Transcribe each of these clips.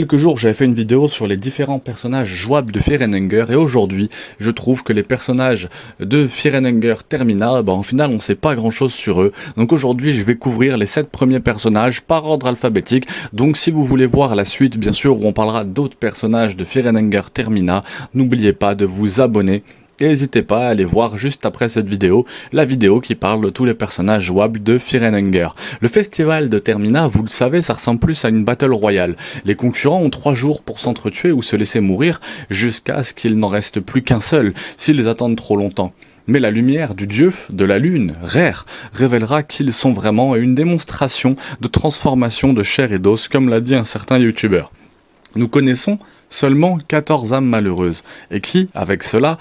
Quelques jours, j'avais fait une vidéo sur les différents personnages jouables de Fear & Hunger et aujourd'hui, je trouve que les personnages de Fear & Hunger Termina, en final, on ne sait pas grand chose sur eux. Donc aujourd'hui, je vais couvrir les 7 premiers personnages par ordre alphabétique. Donc si vous voulez voir la suite, bien sûr, où on parlera d'autres personnages de Fear & Hunger Termina, n'oubliez pas de vous abonner. Et n'hésitez pas à aller voir juste après cette vidéo, la vidéo qui parle de tous les personnages jouables de Fear & Hunger. Le festival de Termina, vous le savez, ça ressemble plus à une battle royale. Les concurrents ont 3 jours pour s'entretuer ou se laisser mourir, jusqu'à ce qu'il n'en reste plus qu'un seul, s'ils attendent trop longtemps. Mais la lumière du dieu de la lune, Rare, révélera qui ils sont vraiment et une démonstration de transformation de chair et d'os, comme l'a dit un certain youtubeur. Nous connaissons seulement 14 âmes malheureuses, et qui, avec cela,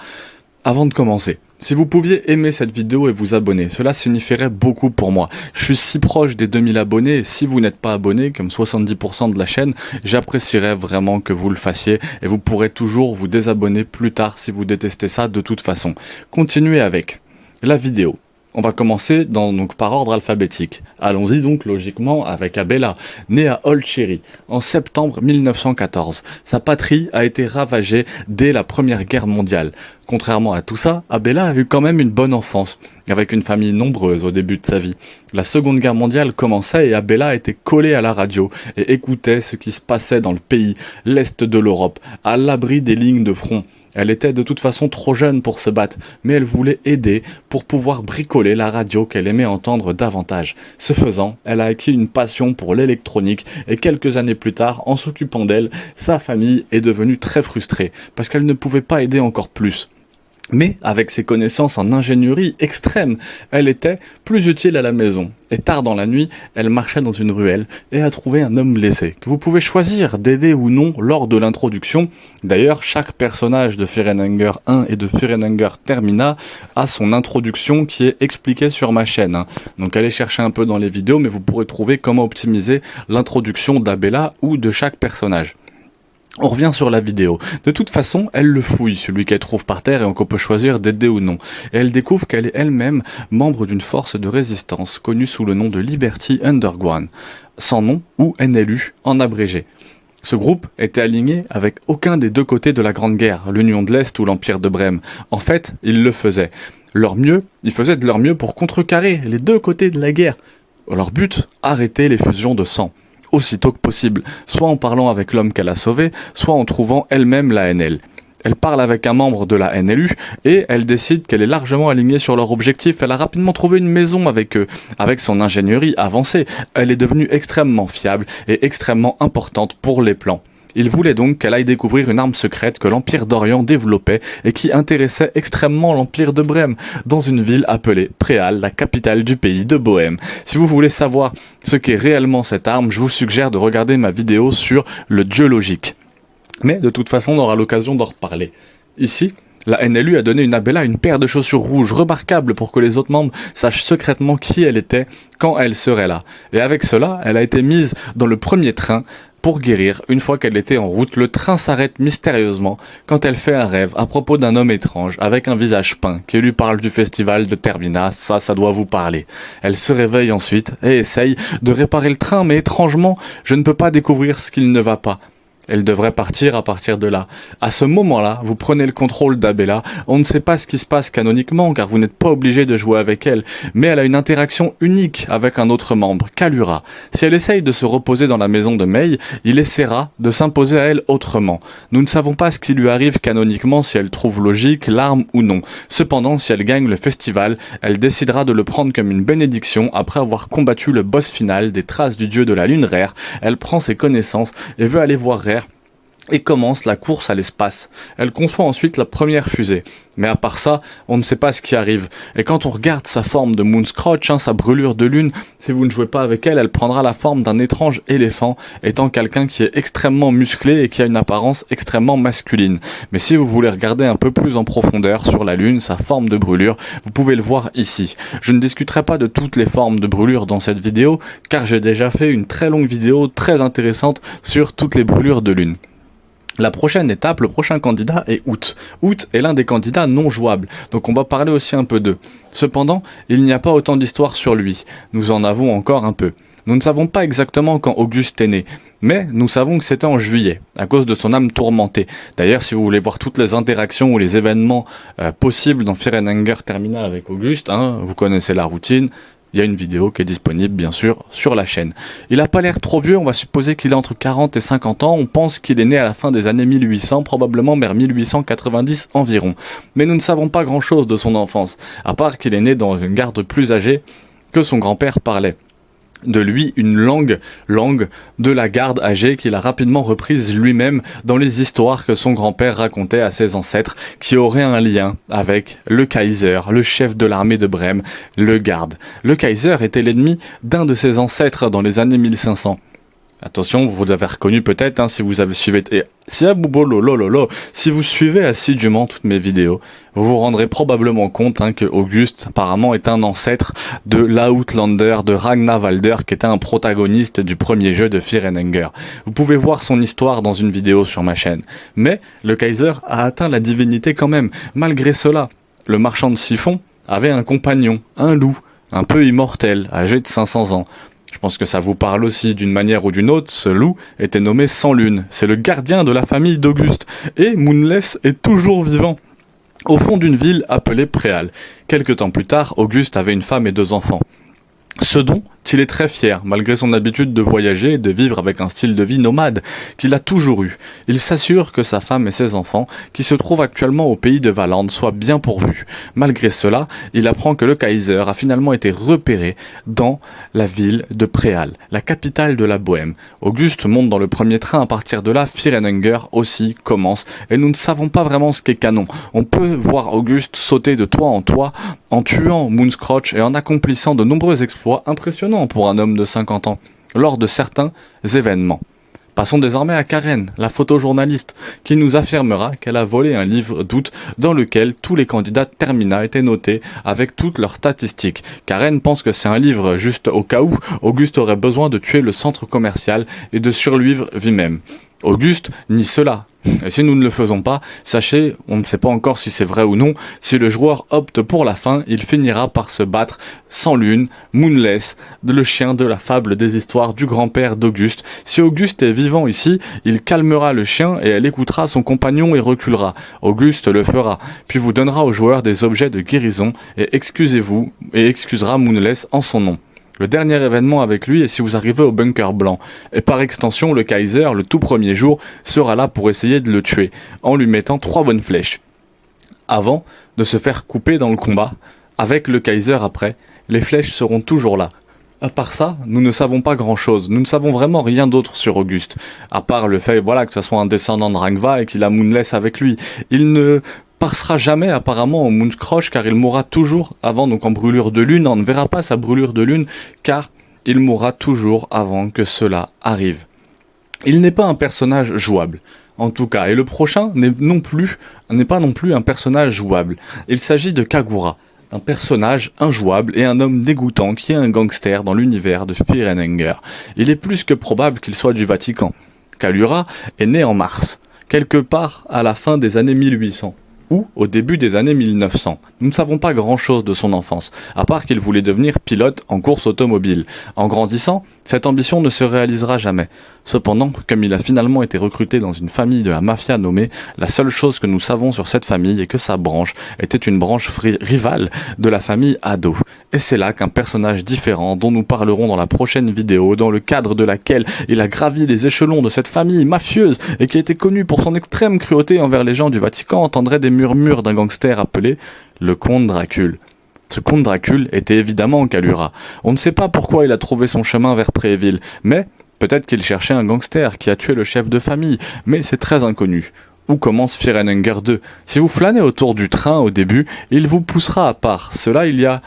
avant de commencer, si vous pouviez aimer cette vidéo et vous abonner, cela signifierait beaucoup pour moi. Je suis si proche des 2000 abonnés et si vous n'êtes pas abonné, comme 70% de la chaîne, j'apprécierais vraiment que vous le fassiez et vous pourrez toujours vous désabonner plus tard si vous détestez ça de toute façon. Continuez avec la vidéo. On va commencer donc par ordre alphabétique. Allons-y donc logiquement avec Abella, née à Old Cherry en septembre 1914. Sa patrie a été ravagée dès la Première Guerre mondiale. Contrairement à tout ça, Abella a eu quand même une bonne enfance, avec une famille nombreuse au début de sa vie. La Seconde Guerre mondiale commençait et Abella était collée à la radio et écoutait ce qui se passait dans le pays, l'Est de l'Europe, à l'abri des lignes de front. Elle était de toute façon trop jeune pour se battre, mais elle voulait aider pour pouvoir bricoler la radio qu'elle aimait entendre davantage. Ce faisant, elle a acquis une passion pour l'électronique et quelques années plus tard, en s'occupant d'elle, sa famille est devenue très frustrée parce qu'elle ne pouvait pas aider encore plus. Mais avec ses connaissances en ingénierie extrême, elle était plus utile à la maison. Et tard dans la nuit, elle marchait dans une ruelle et a trouvé un homme blessé, que vous pouvez choisir d'aider ou non lors de l'introduction. D'ailleurs, chaque personnage de Fear & Hunger 1 et de Fear & Hunger Termina a son introduction qui est expliquée sur ma chaîne. Donc allez chercher un peu dans les vidéos, mais vous pourrez trouver comment optimiser l'introduction d'Abella ou de chaque personnage. On revient sur la vidéo. De toute façon, elle le fouille, celui qu'elle trouve par terre et qu'on peut choisir d'aider ou non. Et elle découvre qu'elle est elle-même membre d'une force de résistance connue sous le nom de Liberty Underground, sans nom ou NLU en abrégé. Ce groupe était aligné avec aucun des deux côtés de la Grande Guerre, l'Union de l'Est ou l'Empire de Brême. En fait, ils le faisaient. Ils faisaient de leur mieux pour contrecarrer les deux côtés de la guerre. Leur but, arrêter les fusions de sang. Aussitôt que possible, soit en parlant avec l'homme qu'elle a sauvé, soit en trouvant elle-même la NL. Elle parle avec un membre de la NLU et elle décide qu'elle est largement alignée sur leur objectif. Elle a rapidement trouvé une maison avec eux. Avec son ingénierie avancée, elle est devenue extrêmement fiable et extrêmement importante pour les plans. Il voulait donc qu'elle aille découvrir une arme secrète que l'Empire d'Orient développait et qui intéressait extrêmement l'Empire de Brême, dans une ville appelée Préal, la capitale du pays de Bohême. Si vous voulez savoir ce qu'est réellement cette arme, je vous suggère de regarder ma vidéo sur le dieu logique. Mais de toute façon, on aura l'occasion d'en reparler. Ici, la NLU a donné à Abella une paire de chaussures rouges remarquables pour que les autres membres sachent secrètement qui elle était quand elle serait là. Et avec cela, elle a été mise dans le premier train pour guérir. Une fois qu'elle était en route, le train s'arrête mystérieusement quand elle fait un rêve à propos d'un homme étrange avec un visage peint qui lui parle du festival de Termina. Ça doit vous parler. Elle se réveille ensuite et essaye de réparer le train, mais étrangement, je ne peux pas découvrir ce qu'il ne va pas. Elle devrait partir à partir de là. À ce moment-là, vous prenez le contrôle d'Abella. On ne sait pas ce qui se passe canoniquement, car vous n'êtes pas obligé de jouer avec elle, mais elle a une interaction unique avec un autre membre, Kalura. Si elle essaye de se reposer dans la maison de Mei, il essaiera de s'imposer à elle autrement. Nous ne savons pas ce qui lui arrive canoniquement, si elle trouve logique l'arme ou non. Cependant, si elle gagne le festival, elle décidera de le prendre comme une bénédiction après avoir combattu le boss final des traces du dieu de la lune Rare. Elle prend ses connaissances et veut aller voir Rare et commence la course à l'espace. Elle conçoit ensuite la première fusée. Mais à part ça, on ne sait pas ce qui arrive. Et quand on regarde sa forme de Moonscrotch, sa brûlure de lune, si vous ne jouez pas avec elle, elle prendra la forme d'un étrange éléphant, étant quelqu'un qui est extrêmement musclé et qui a une apparence extrêmement masculine. Mais si vous voulez regarder un peu plus en profondeur sur la lune, sa forme de brûlure, vous pouvez le voir ici. Je ne discuterai pas de toutes les formes de brûlure dans cette vidéo, car j'ai déjà fait une très longue vidéo très intéressante sur toutes les brûlures de lune. La prochaine étape, le prochain candidat est Août. Août est l'un des candidats non jouables, donc on va parler aussi un peu d'eux. Cependant, il n'y a pas autant d'histoires sur lui, nous en avons encore un peu. Nous ne savons pas exactement quand Auguste est né, mais nous savons que c'était en juillet, à cause de son âme tourmentée. D'ailleurs, si vous voulez voir toutes les interactions ou les événements possibles dans Fear and Hunger Termina avec Auguste, vous connaissez la routine. Il y a une vidéo qui est disponible, bien sûr, sur la chaîne. Il n'a pas l'air trop vieux, on va supposer qu'il est entre 40 et 50 ans. On pense qu'il est né à la fin des années 1800, probablement vers 1890 environ. Mais nous ne savons pas grand-chose de son enfance, à part qu'il est né dans une garde plus âgée que son grand-père parlait de lui une langue de la garde âgée qu'il a rapidement reprise lui-même dans les histoires que son grand-père racontait à ses ancêtres qui auraient un lien avec le Kaiser, le chef de l'armée de Brême, le garde. Le Kaiser était l'ennemi d'un de ses ancêtres dans les années 1500. Attention, vous avez reconnu peut-être, si vous avez suivi... Si vous suivez assidûment toutes mes vidéos, vous vous rendrez probablement compte que Auguste, apparemment, est un ancêtre de l'Outlander, de Ragnar Valder, qui était un protagoniste du premier jeu de Fear and Hunger. Vous pouvez voir son histoire dans une vidéo sur ma chaîne. Mais le Kaiser a atteint la divinité quand même. Malgré cela, le marchand de siphons avait un compagnon, un loup, un peu immortel, âgé de 500 ans. Je pense que ça vous parle aussi d'une manière ou d'une autre. Ce loup était nommé Sans Lune. C'est le gardien de la famille d'Auguste. Et Moonless est toujours vivant, au fond d'une ville appelée Préal. Quelque temps plus tard, Auguste avait une femme et 2 enfants. Ce dont il est très fier, malgré son habitude de voyager et de vivre avec un style de vie nomade qu'il a toujours eu. Il s'assure que sa femme et ses enfants, qui se trouvent actuellement au pays de Valande, soient bien pourvus. Malgré cela, il apprend que le Kaiser a finalement été repéré dans la ville de Préal, la capitale de la Bohême. Auguste monte dans le premier train, à partir de là, Fear and Hunger aussi commence, et nous ne savons pas vraiment ce qu'est canon. On peut voir Auguste sauter de toit en tuant Moonscrotch et en accomplissant de nombreux exploits impressionnants pour un homme de 50 ans, lors de certains événements. Passons désormais à Karen, la photojournaliste, qui nous affirmera qu'elle a volé un livre d'août dans lequel tous les candidats de Termina étaient notés avec toutes leurs statistiques. Karen pense que c'est un livre juste au cas où Auguste aurait besoin de tuer le centre commercial et de survivre lui-même. Auguste nie cela. Et si nous ne le faisons pas, sachez, on ne sait pas encore si c'est vrai ou non, si le joueur opte pour la fin, il finira par se battre sans lune, Moonless, le chien de la fable des histoires du grand-père d'Auguste. Si Auguste est vivant ici, il calmera le chien et elle écoutera son compagnon et reculera. Auguste le fera, puis vous donnera au joueur des objets de guérison et excusez-vous et excusera Moonless en son nom. Le dernier événement avec lui est si vous arrivez au bunker blanc. Et par extension, le Kaiser, le tout premier jour, sera là pour essayer de le tuer, en lui mettant 3 bonnes flèches. Avant de se faire couper dans le combat, avec le Kaiser après, les flèches seront toujours là. À part ça, nous ne savons pas grand-chose. Nous ne savons vraiment rien d'autre sur Auguste. À part le fait que ce soit un descendant de Rangva et qu'il a Moonless avec lui. Il ne passera jamais apparemment au Moonscrotch car il mourra toujours avant, donc en brûlure de lune. On ne verra pas sa brûlure de lune car il mourra toujours avant que cela arrive. Il n'est pas un personnage jouable. En tout cas, et le prochain n'est pas non plus un personnage jouable. Il s'agit de Kagura. Un personnage injouable et un homme dégoûtant qui est un gangster dans l'univers de Fear and Hunger. Il est plus que probable qu'il soit du Vatican. Kalura est né en mars, quelque part à la fin des années 1800, ou au début des années 1900. Nous ne savons pas grand-chose de son enfance, à part qu'il voulait devenir pilote en course automobile. En grandissant, cette ambition ne se réalisera jamais. Cependant, comme il a finalement été recruté dans une famille de la mafia nommée, la seule chose que nous savons sur cette famille est que sa branche était une branche rivale de la famille Ado. Et c'est là qu'un personnage différent, dont nous parlerons dans la prochaine vidéo, dans le cadre de laquelle il a gravi les échelons de cette famille mafieuse et qui était connue pour son extrême cruauté envers les gens du Vatican, entendrait des murmures d'un gangster appelé le comte Dracul. Ce comte Dracul était évidemment Kalura. On ne sait pas pourquoi il a trouvé son chemin vers Préville, mais peut-être qu'il cherchait un gangster qui a tué le chef de famille, mais c'est très inconnu. Où commence Fear and Hunger 2 ? Si vous flânez autour du train au début, il vous poussera à part. Cela, il n'y a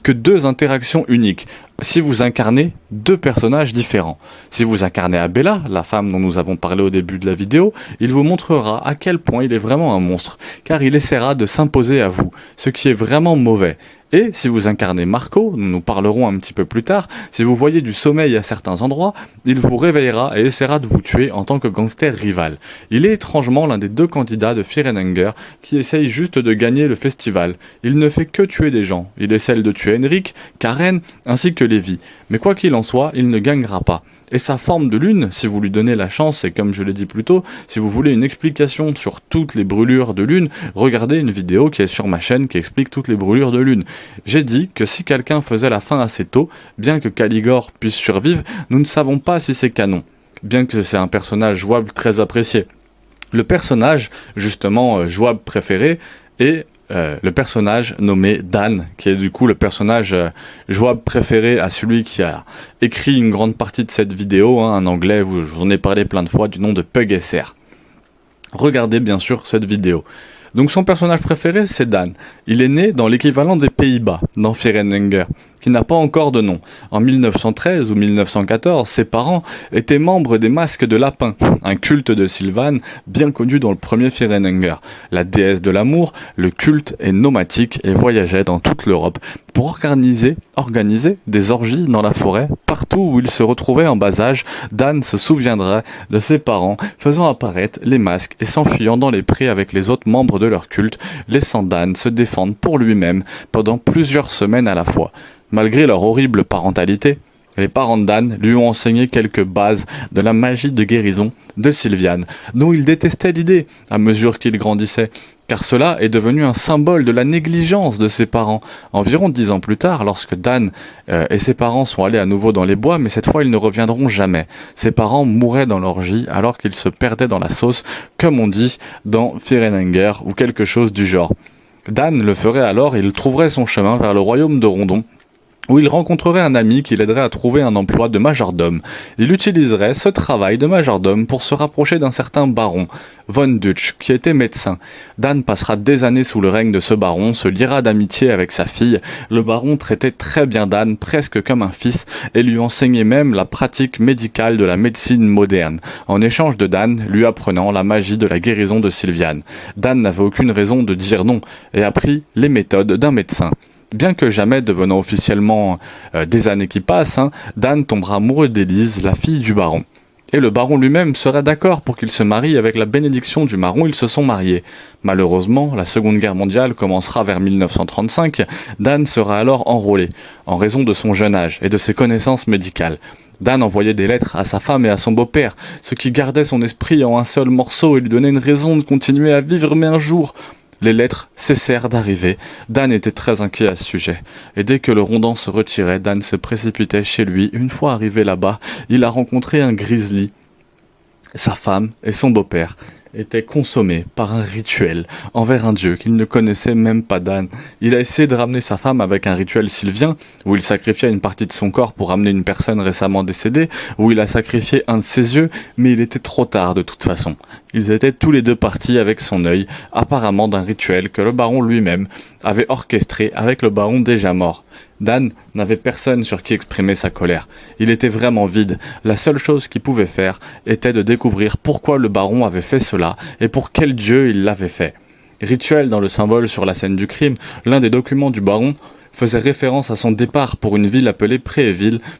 que 2 interactions uniques. Si vous incarnez 2 personnages différents. Si vous incarnez Abella, la femme dont nous avons parlé au début de la vidéo, il vous montrera à quel point il est vraiment un monstre, car il essaiera de s'imposer à vous, ce qui est vraiment mauvais. Et si vous incarnez Marco, nous parlerons un petit peu plus tard, si vous voyez du sommeil à certains endroits, il vous réveillera et essaiera de vous tuer en tant que gangster rival. Il est étrangement l'un des 2 candidats de Fear and Hunger qui essaye juste de gagner le festival. Il ne fait que tuer des gens. Il essaie de tuer Henrik, Karen, ainsi que Lévi. Mais quoi qu'il en soit, il ne gagnera pas. Et sa forme de lune, si vous lui donnez la chance, et comme je l'ai dit plus tôt, si vous voulez une explication sur toutes les brûlures de lune, regardez une vidéo qui est sur ma chaîne qui explique toutes les brûlures de lune. J'ai dit que si quelqu'un faisait la fin assez tôt, bien que Caligore puisse survivre, nous ne savons pas si c'est canon. Bien que c'est un personnage jouable très apprécié. Le personnage, justement, jouable préféré est le personnage nommé Dan, qui est du coup le personnage jouable préféré à celui qui a écrit une grande partie de cette vidéo, un anglais, j'en ai parlé plein de fois, du nom de PugSR. Regardez bien sûr cette vidéo. Donc son personnage préféré, c'est Dan. Il est né dans l'équivalent des Pays-Bas, dans Fear and Hunger, qui n'a pas encore de nom. En 1913 ou 1914, ses parents étaient membres des Masques de Lapin, un culte de Sylvane bien connu dans le premier Fear and Hunger. La déesse de l'amour, le culte est nomadique et voyageait dans toute l'Europe pour organiser des orgies dans la forêt. Partout où il se retrouvait en bas âge, Dan se souviendrait de ses parents faisant apparaître les masques et s'enfuyant dans les prés avec les autres membres de leur culte, laissant Dan se défendre pour lui-même pendant plusieurs semaines à la fois. Malgré leur horrible parentalité, les parents de Dan lui ont enseigné quelques bases de la magie de guérison de Sylviane, dont il détestait l'idée à mesure qu'il grandissait, car cela est devenu un symbole de la négligence de ses parents. Environ 10 ans plus tard, lorsque Dan et ses parents sont allés à nouveau dans les bois, mais cette fois ils ne reviendront jamais. Ses parents mouraient dans l'orgie alors qu'ils se perdaient dans la sauce, comme on dit dans Fear and Hunger ou quelque chose du genre. Dan le ferait alors et il trouverait son chemin vers le royaume de Rondon, où il rencontrerait un ami qui l'aiderait à trouver un emploi de majordome. Il utiliserait ce travail de majordome pour se rapprocher d'un certain baron, Von Dutch, qui était médecin. Dan passera des années sous le règne de ce baron, se liera d'amitié avec sa fille. Le baron traitait très bien Dan, presque comme un fils, et lui enseignait même la pratique médicale de la médecine moderne, en échange de Dan lui apprenant la magie de la guérison de Sylviane. Dan n'avait aucune raison de dire non, et apprit les méthodes d'un médecin. Bien que jamais devenant officiellement des années qui passent, Dan tombera amoureux d'Élise, la fille du baron. Et le baron lui-même serait d'accord pour qu'il se marie. Avec la bénédiction du baron, ils se sont mariés. Malheureusement, la Seconde Guerre mondiale commencera vers 1935. Dan sera alors enrôlé, en raison de son jeune âge et de ses connaissances médicales. Dan envoyait des lettres à sa femme et à son beau-père, ce qui gardait son esprit en un seul morceau et lui donnait une raison de continuer à vivre, mais un jour... Les lettres cessèrent d'arriver. Dan était très inquiet à ce sujet. Et dès que le rondant se retirait, Dan se précipitait chez lui. Une fois arrivé là-bas, il a rencontré un grizzly. Sa femme et son beau-père étaient consommés par un rituel envers un dieu qu'il ne connaissait même pas. Dan. Il a essayé de ramener sa femme avec un rituel sylvien, où il sacrifiait une partie de son corps pour ramener une personne récemment décédée, où il a sacrifié un de ses yeux, mais il était trop tard de toute façon. Ils étaient tous les deux partis avec son œil, apparemment d'un rituel que le baron lui-même avait orchestré avec le baron déjà mort. Dan n'avait personne sur qui exprimer sa colère. Il était vraiment vide. La seule chose qu'il pouvait faire était de découvrir pourquoi le baron avait fait cela et pour quel dieu il l'avait fait. Rituel dans le symbole sur la scène du crime, l'un des documents du baron faisait référence à son départ pour une ville appelée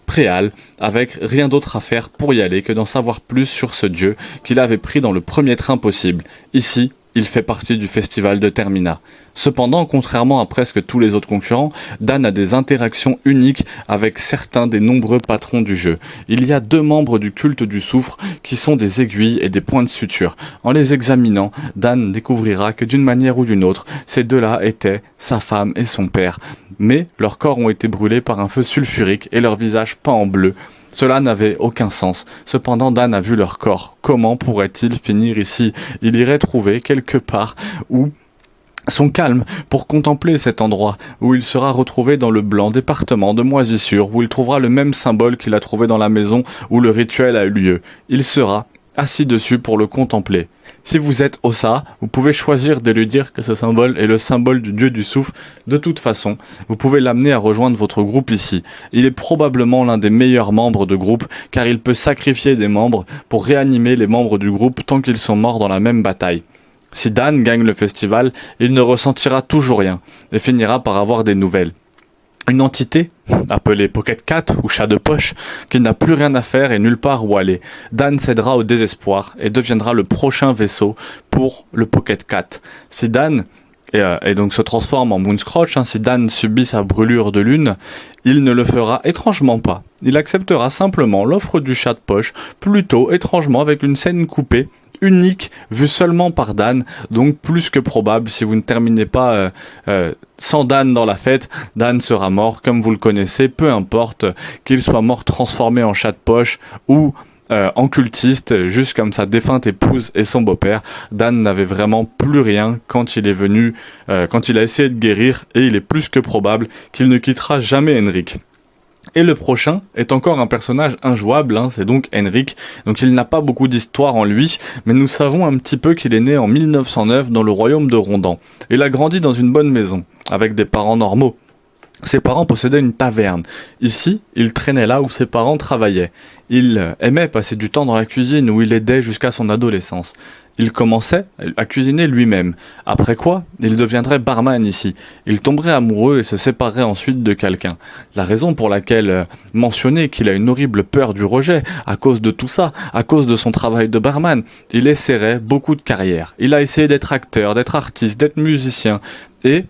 Préal, avec rien d'autre à faire pour y aller que d'en savoir plus sur ce dieu qu'il avait pris dans le premier train possible. Ici, il fait partie du festival de Termina. Cependant, contrairement à presque tous les autres concurrents, Dan a des interactions uniques avec certains des nombreux patrons du jeu. Il y a 2 membres du culte du soufre qui sont des aiguilles et des points de suture. En les examinant, Dan découvrira que d'une manière ou d'une autre, ces 2-là étaient sa femme et son père. Mais leurs corps ont été brûlés par un feu sulfurique et leurs visages peints en bleu. Cela n'avait aucun sens. Cependant, Dan a vu leur corps. Comment pourrait-il finir ici? Il irait trouver quelque part où son calme pour contempler cet endroit où il sera retrouvé dans le blanc département de moisissure, où il trouvera le même symbole qu'il a trouvé dans la maison où le rituel a eu lieu. Il sera assis dessus pour le contempler. Si vous êtes Ossa, vous pouvez choisir de lui dire que ce symbole est le symbole du dieu du souffle. De toute façon, vous pouvez l'amener à rejoindre votre groupe ici. Il est probablement l'un des meilleurs membres de groupe, car il peut sacrifier des membres pour réanimer les membres du groupe tant qu'ils sont morts dans la même bataille. Si Dan gagne le festival, il ne ressentira toujours rien, et finira par avoir des nouvelles. Une entité, appelée Pocket Cat ou chat de poche, qui n'a plus rien à faire et nulle part où aller. Dan cédera au désespoir et deviendra le prochain vaisseau pour le Pocket Cat. Si Dan et donc se transforme en Moonscrotch, hein. Si Dan subit sa brûlure de lune, il ne le fera étrangement pas. Il acceptera simplement l'offre du chat de poche, plutôt étrangement avec une scène coupée, unique, vue seulement par Dan, donc plus que probable, si vous ne terminez pas sans Dan dans la fête, Dan sera mort, comme vous le connaissez, peu importe qu'il soit mort transformé en chat de poche ou en cultiste, juste comme sa défunte épouse et son beau-père. Dan n'avait vraiment plus rien quand il est venu, quand il a essayé de guérir, et il est plus que probable qu'il ne quittera jamais Henrik. Et le prochain est encore un personnage injouable, hein, c'est donc Henrik. Donc il n'a pas beaucoup d'histoire en lui, mais nous savons un petit peu qu'il est né en 1909 dans le royaume de Rondan. Il a grandi dans une bonne maison, avec des parents normaux. Ses parents possédaient une taverne. Ici, il traînait là où ses parents travaillaient. Il aimait passer du temps dans la cuisine où il aidait jusqu'à son adolescence. Il commençait à cuisiner lui-même. Après quoi, il deviendrait barman ici. Il tomberait amoureux et se séparerait ensuite de quelqu'un. La raison pour laquelle mentionner qu'il a une horrible peur du rejet, à cause de tout ça, à cause de son travail de barman, il essaierait beaucoup de carrières. Il a essayé d'être acteur, d'être artiste, d'être musicien, et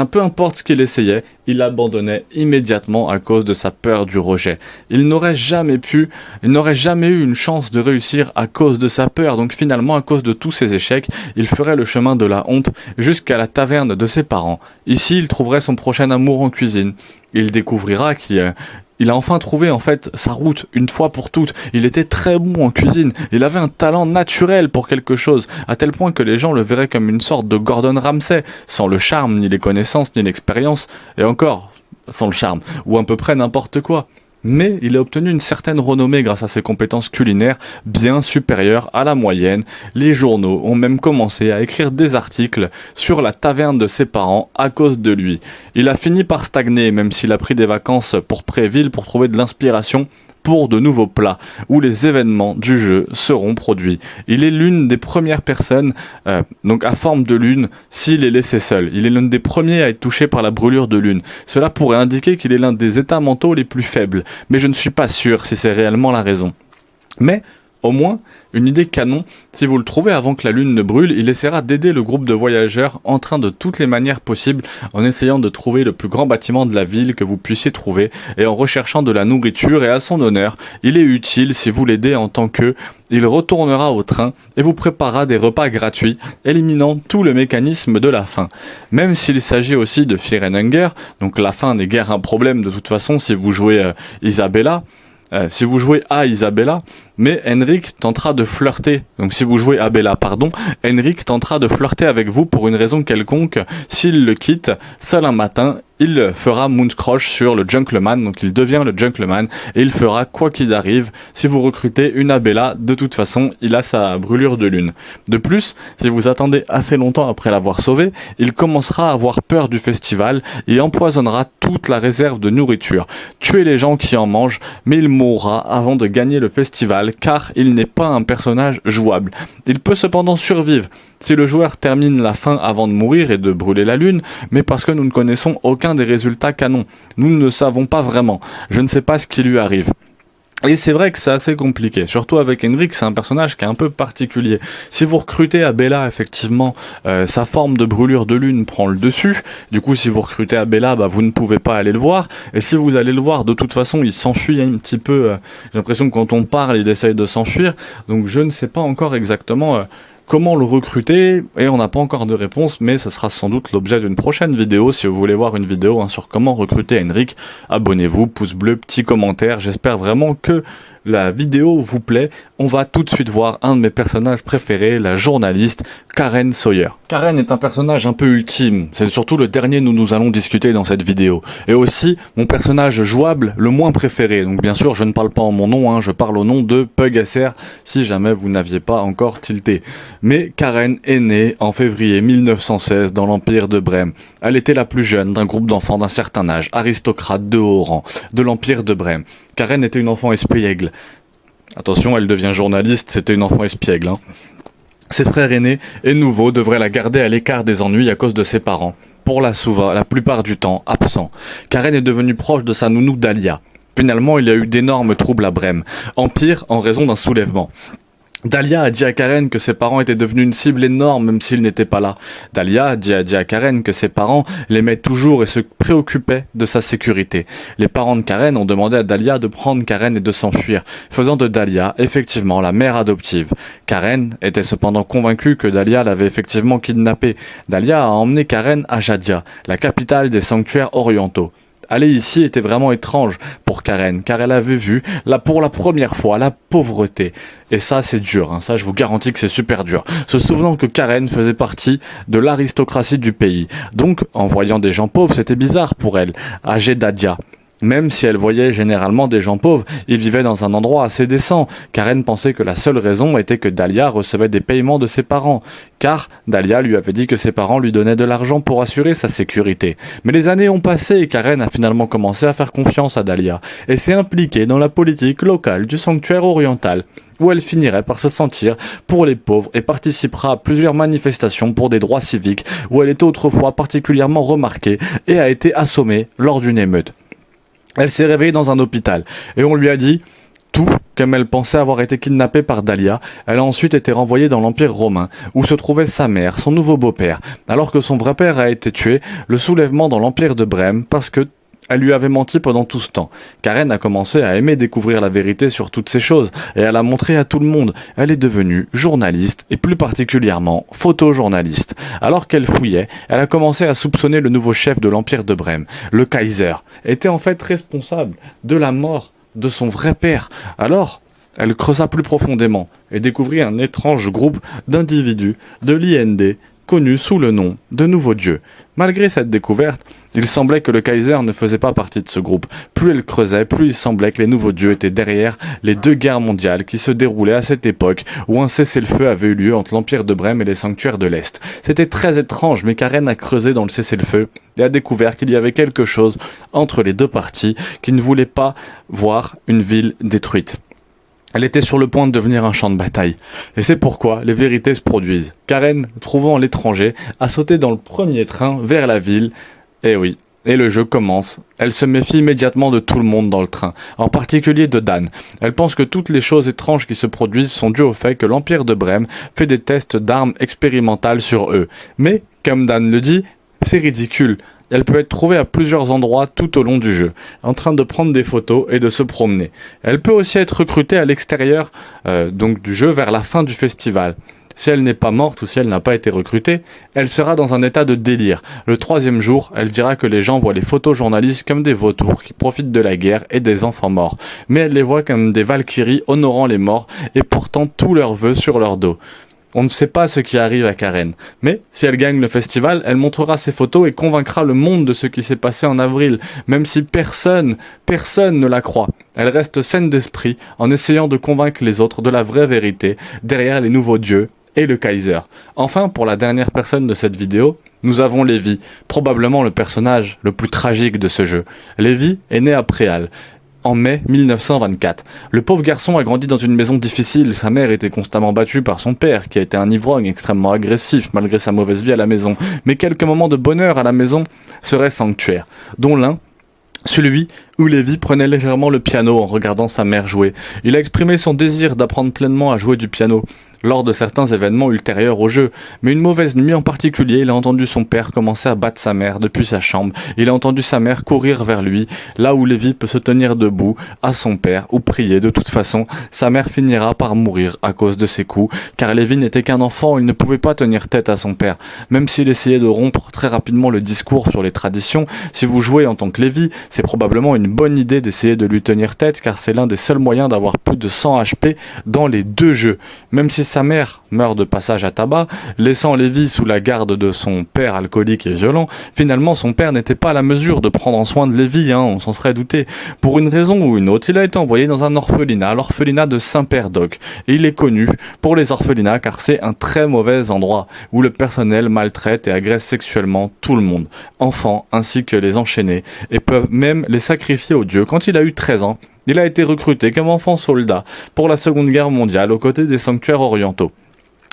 peu importe ce qu'il essayait, il abandonnait immédiatement à cause de sa peur du rejet. Il n'aurait jamais eu une chance de réussir à cause de sa peur. Donc finalement, à cause de tous ses échecs, il ferait le chemin de la honte jusqu'à la taverne de ses parents. Ici, il trouverait son prochain amour en cuisine. Il découvrira qu'il a enfin trouvé en fait sa route une fois pour toutes. Il était très bon en cuisine, il avait un talent naturel pour quelque chose, à tel point que les gens le verraient comme une sorte de Gordon Ramsay, sans le charme, ni les connaissances, ni l'expérience, et encore, sans le charme, ou à peu près n'importe quoi. Mais il a obtenu une certaine renommée grâce à ses compétences culinaires bien supérieures à la moyenne. Les journaux ont même commencé à écrire des articles sur la taverne de ses parents à cause de lui. Il a fini par stagner, même s'il a pris des vacances pour Préville pour trouver de l'inspiration pour de nouveaux plats, où les événements du jeu seront produits. Il est l'une des premières personnes, donc à forme de lune, s'il est laissé seul. Il est l'un des premiers à être touché par la brûlure de lune. Cela pourrait indiquer qu'il est l'un des états mentaux les plus faibles, mais je ne suis pas sûr si c'est réellement la raison. Mais au moins, une idée canon, si vous le trouvez avant que la lune ne brûle, il essaiera d'aider le groupe de voyageurs en train de toutes les manières possibles, en essayant de trouver le plus grand bâtiment de la ville que vous puissiez trouver, et en recherchant de la nourriture, et à son honneur, il est utile si vous l'aidez en tant que... Il retournera au train et vous préparera des repas gratuits, éliminant tout le mécanisme de la faim. Même s'il s'agit aussi de Fear and Hunger, donc la faim n'est guère un problème de toute façon si vous jouez Isabella, mais Henrik tentera de flirter. Donc si vous jouez Abella, Henrik tentera de flirter avec vous pour une raison quelconque. S'il le quitte, seul un matin, il fera Moonscrotch sur le Gentleman, donc il devient le Gentleman, et il fera quoi qu'il arrive. Si vous recrutez une Abella, de toute façon, il a sa brûlure de lune. De plus, si vous attendez assez longtemps après l'avoir sauvé, il commencera à avoir peur du festival et empoisonnera toute la réserve de nourriture. Tuez les gens qui en mangent, mais il mourra avant de gagner le festival, car il n'est pas un personnage jouable. Il peut cependant survivre si le joueur termine la fin avant de mourir et de brûler la lune, mais parce que nous ne connaissons aucun des résultats canons. Nous ne le savons pas vraiment. Je ne sais pas ce qui lui arrive. Et c'est vrai que c'est assez compliqué, surtout avec Henrik, c'est un personnage qui est un peu particulier. Si vous recrutez Abella, effectivement, sa forme de brûlure de lune prend le dessus. Du coup, si vous recrutez Abella, vous ne pouvez pas aller le voir. Et si vous allez le voir, de toute façon, il s'enfuit un petit peu. J'ai l'impression que quand on parle, il essaye de s'enfuir. Donc je ne sais pas encore exactement... comment le recruter, et on n'a pas encore de réponse, mais ça sera sans doute l'objet d'une prochaine vidéo. Si vous voulez voir une vidéo sur comment recruter Henrik, abonnez-vous, pouce bleu, petit commentaire. J'espère vraiment que la vidéo vous plaît. On va tout de suite voir un de mes personnages préférés, la journaliste Karen Sawyer. Karen est un personnage un peu ultime, c'est surtout le dernier dont nous allons discuter dans cette vidéo. Et aussi, mon personnage jouable le moins préféré. Donc bien sûr, je ne parle pas en mon nom, je parle au nom de PugSR, si jamais vous n'aviez pas encore tilté. Mais Karen est née en février 1916 dans l'Empire de Brême. Elle était la plus jeune d'un groupe d'enfants d'un certain âge, aristocrate de haut rang, de l'Empire de Brême. Karen était une enfant espiègle. Attention, elle devient journaliste, c'était une enfant espiègle. Ses frères aînés et nouveaux devraient la garder à l'écart des ennuis à cause de ses parents. Pour la plupart du temps, absents. Karen est devenue proche de sa nounou Dahlia. Finalement, il y a eu d'énormes troubles à Brême. Empire en raison d'un soulèvement. Dahlia a dit à Karen que ses parents étaient devenus une cible énorme même s'ils n'étaient pas là. Dahlia a dit à Karen que ses parents l'aimaient toujours et se préoccupaient de sa sécurité. Les parents de Karen ont demandé à Dahlia de prendre Karen et de s'enfuir, faisant de Dahlia effectivement la mère adoptive. Karen était cependant convaincue que Dahlia l'avait effectivement kidnappée. Dahlia a emmené Karen à Jadia, la capitale des sanctuaires orientaux. Aller ici était vraiment étrange pour Karen, car elle avait vu, là pour la première fois, la pauvreté. Et ça, c'est dur, ça je vous garantis que c'est super dur. Se souvenant que Karen faisait partie de l'aristocratie du pays. Donc, en voyant des gens pauvres, c'était bizarre pour elle, à Jeddah. Même si elle voyait généralement des gens pauvres, ils vivaient dans un endroit assez décent. Karen pensait que la seule raison était que Dahlia recevait des paiements de ses parents, car Dahlia lui avait dit que ses parents lui donnaient de l'argent pour assurer sa sécurité. Mais les années ont passé et Karen a finalement commencé à faire confiance à Dahlia, et s'est impliquée dans la politique locale du sanctuaire oriental, où elle finirait par se sentir pour les pauvres et participera à plusieurs manifestations pour des droits civiques, où elle était autrefois particulièrement remarquée et a été assommée lors d'une émeute. Elle s'est réveillée dans un hôpital et on lui a dit tout comme elle pensait avoir été kidnappée par Dahlia. Elle a ensuite été renvoyée dans l'Empire romain où se trouvait sa mère, son nouveau beau-père, alors que son vrai père a été tué, le soulèvement dans l'Empire de Brême parce que elle lui avait menti pendant tout ce temps. Karen a commencé à aimer découvrir la vérité sur toutes ces choses et elle a montré à tout le monde. Elle est devenue journaliste et plus particulièrement photojournaliste. Alors qu'elle fouillait, elle a commencé à soupçonner le nouveau chef de l'Empire de Brême, le Kaiser, était en fait responsable de la mort de son vrai père. Alors, elle creusa plus profondément et découvrit un étrange groupe d'individus de l'IND connus sous le nom de Nouveaux Dieux. Malgré cette découverte, il semblait que le Kaiser ne faisait pas partie de ce groupe. Plus elle creusait, plus il semblait que les Nouveaux Dieux étaient derrière les deux guerres mondiales qui se déroulaient à cette époque où un cessez-le-feu avait eu lieu entre l'Empire de Brême et les sanctuaires de l'Est. C'était très étrange, mais Karen a creusé dans le cessez-le-feu et a découvert qu'il y avait quelque chose entre les deux parties qui ne voulait pas voir une ville détruite. Elle était sur le point de devenir un champ de bataille. Et c'est pourquoi les vérités se produisent. Karen, trouvant l'étranger, a sauté dans le premier train vers la ville. Et oui, et le jeu commence. Elle se méfie immédiatement de tout le monde dans le train, en particulier de Dan. Elle pense que toutes les choses étranges qui se produisent sont dues au fait que l'Empire de Brême fait des tests d'armes expérimentales sur eux. Mais, comme Dan le dit, c'est ridicule. Elle peut être trouvée à plusieurs endroits tout au long du jeu, en train de prendre des photos et de se promener. Elle peut aussi être recrutée à l'extérieur donc du jeu vers la fin du festival. Si elle n'est pas morte ou si elle n'a pas été recrutée, elle sera dans un état de délire. Le troisième jour, elle dira que les gens voient les photojournalistes comme des vautours qui profitent de la guerre et des enfants morts. Mais elle les voit comme des valkyries honorant les morts et portant tous leurs vœux sur leur dos. On ne sait pas ce qui arrive à Karen, mais si elle gagne le festival, elle montrera ses photos et convaincra le monde de ce qui s'est passé en avril, même si personne ne la croit. Elle reste saine d'esprit en essayant de convaincre les autres de la vraie vérité derrière les Nouveaux Dieux et le Kaiser. Enfin, pour la dernière personne de cette vidéo, nous avons Lévi, probablement le personnage le plus tragique de ce jeu. Lévi est né à Préal en mai 1924. Le pauvre garçon a grandi dans une maison difficile. Sa mère était constamment battue par son père, qui était un ivrogne extrêmement agressif malgré sa mauvaise vie à la maison. Mais quelques moments de bonheur à la maison seraient sanctuaires, dont l'un, celui où Lévi prenait légèrement le piano en regardant sa mère jouer. Il a exprimé son désir d'apprendre pleinement à jouer du piano lors de certains événements ultérieurs au jeu, mais une mauvaise nuit en particulier, il a entendu son père commencer à battre sa mère depuis sa chambre. Il a entendu sa mère courir vers lui, là où Lévi peut se tenir debout, à son père, ou prier. De toute façon, sa mère finira par mourir à cause de ses coups, car Lévi n'était qu'un enfant, il ne pouvait pas tenir tête à son père. Même s'il essayait de rompre très rapidement le discours sur les traditions, si vous jouez en tant que Lévi, c'est probablement une bonne idée d'essayer de lui tenir tête, car c'est l'un des seuls moyens d'avoir plus de 100 HP dans les deux jeux. Même si sa mère meurt de passage à tabac, laissant Lévi sous la garde de son père alcoolique et violent, finalement son père n'était pas à la mesure de prendre soin de Lévi, on s'en serait douté. Pour une raison ou une autre, il a été envoyé dans un orphelinat, l'orphelinat de Saint-Père-Doc. Et il est connu pour les orphelinats car c'est un très mauvais endroit où le personnel maltraite et agresse sexuellement tout le monde, enfants ainsi que les enchaînés, et peuvent même les sacrifier aux dieux. Quand il a eu 13 ans, il a été recruté comme enfant soldat pour la Seconde Guerre mondiale aux côtés des sanctuaires orientaux.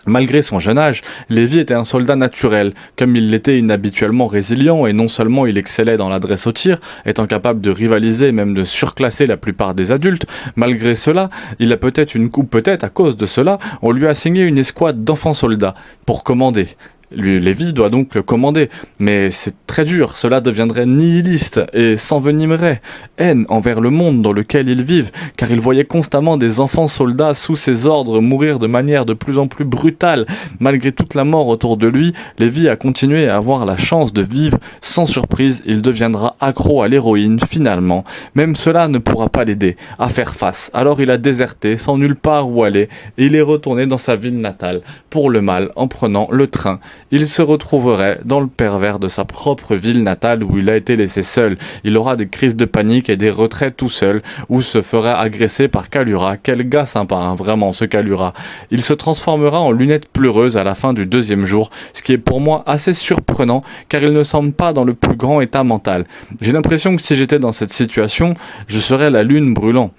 Malgré son jeune âge, Lévi était un soldat naturel, comme il l'était inhabituellement résilient et non seulement il excellait dans l'adresse au tir, étant capable de rivaliser et même de surclasser la plupart des adultes, malgré cela, il a peut-être peut-être à cause de cela, on lui a assigné une escouade d'enfants soldats pour commander. Lévi doit donc le commander, mais c'est très dur, cela deviendrait nihiliste et s'envenimerait haine envers le monde dans lequel ils vivent, car il voyait constamment des enfants soldats sous ses ordres mourir de manière de plus en plus brutale. Malgré toute la mort autour de lui, Lévi a continué à avoir la chance de vivre. Sans surprise, il deviendra accro à l'héroïne finalement. Même cela ne pourra pas l'aider à faire face. Alors il a déserté sans nulle part où aller et il est retourné dans sa ville natale pour le mal en prenant le train. Il se retrouverait dans le pervers de sa propre ville natale où il a été laissé seul. Il aura des crises de panique et des retraits tout seul, ou se ferait agresser par Kalura. Quel gars sympa, hein, vraiment, ce Kalura. Il se transformera en lunette pleureuse à la fin du 2e jour, ce qui est pour moi assez surprenant, car il ne semble pas dans le plus grand état mental. J'ai l'impression que si j'étais dans cette situation, je serais la lune brûlant.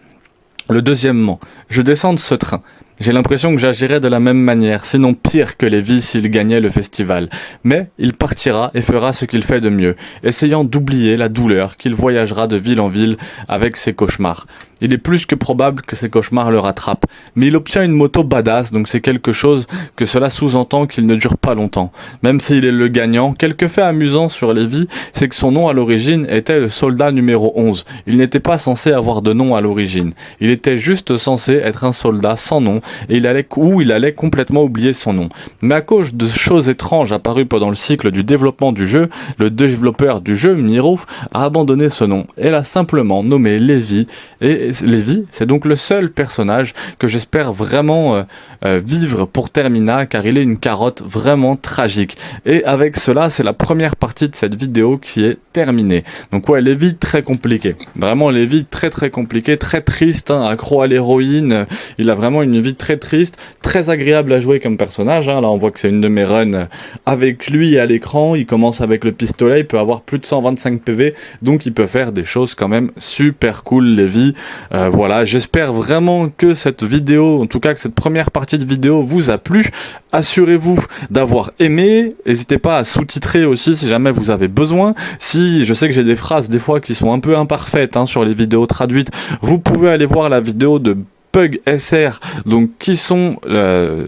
Deuxièmement, je descends de ce train. J'ai l'impression que j'agirais de la même manière, sinon pire que Lévi s'il gagnait le festival. Mais il partira et fera ce qu'il fait de mieux, essayant d'oublier la douleur qu'il voyagera de ville en ville avec ses cauchemars. Il est plus que probable que ces cauchemars le rattrapent. Mais il obtient une moto badass, donc c'est quelque chose que cela sous-entend qu'il ne dure pas longtemps. Même s'il est le gagnant, quelques faits amusants sur Lévi, c'est que son nom à l'origine était le soldat numéro 11. Il n'était pas censé avoir de nom à l'origine. Il était juste censé être un soldat sans nom, et il allait complètement oublier son nom. Mais à cause de choses étranges apparues pendant le cycle du développement du jeu, le développeur du jeu, Miro, a abandonné ce nom et l'a simplement nommé Lévi. Et Lévi, c'est donc le seul personnage que j'espère vraiment vivre pour Termina, car il est une carotte vraiment tragique. Et avec cela, c'est la première partie de cette vidéo qui est terminée. Donc ouais, Lévi très compliqué. Vraiment Lévi très très compliqué, très triste, hein, accro à l'héroïne. Il a vraiment une vie très triste, très agréable à jouer comme personnage. Hein. Là on voit que c'est une de mes runs avec lui à l'écran. Il commence avec le pistolet, il peut avoir plus de 125 PV, donc il peut faire des choses quand même super cool, Lévi. Voilà, j'espère vraiment que cette vidéo, en tout cas que cette première partie de vidéo vous a plu. Assurez-vous d'avoir aimé, n'hésitez pas à sous-titrer aussi si jamais vous avez besoin. Si je sais que j'ai des phrases des fois qui sont un peu imparfaites hein, sur les vidéos traduites, vous pouvez aller voir la vidéo de Pug SR, donc qui sont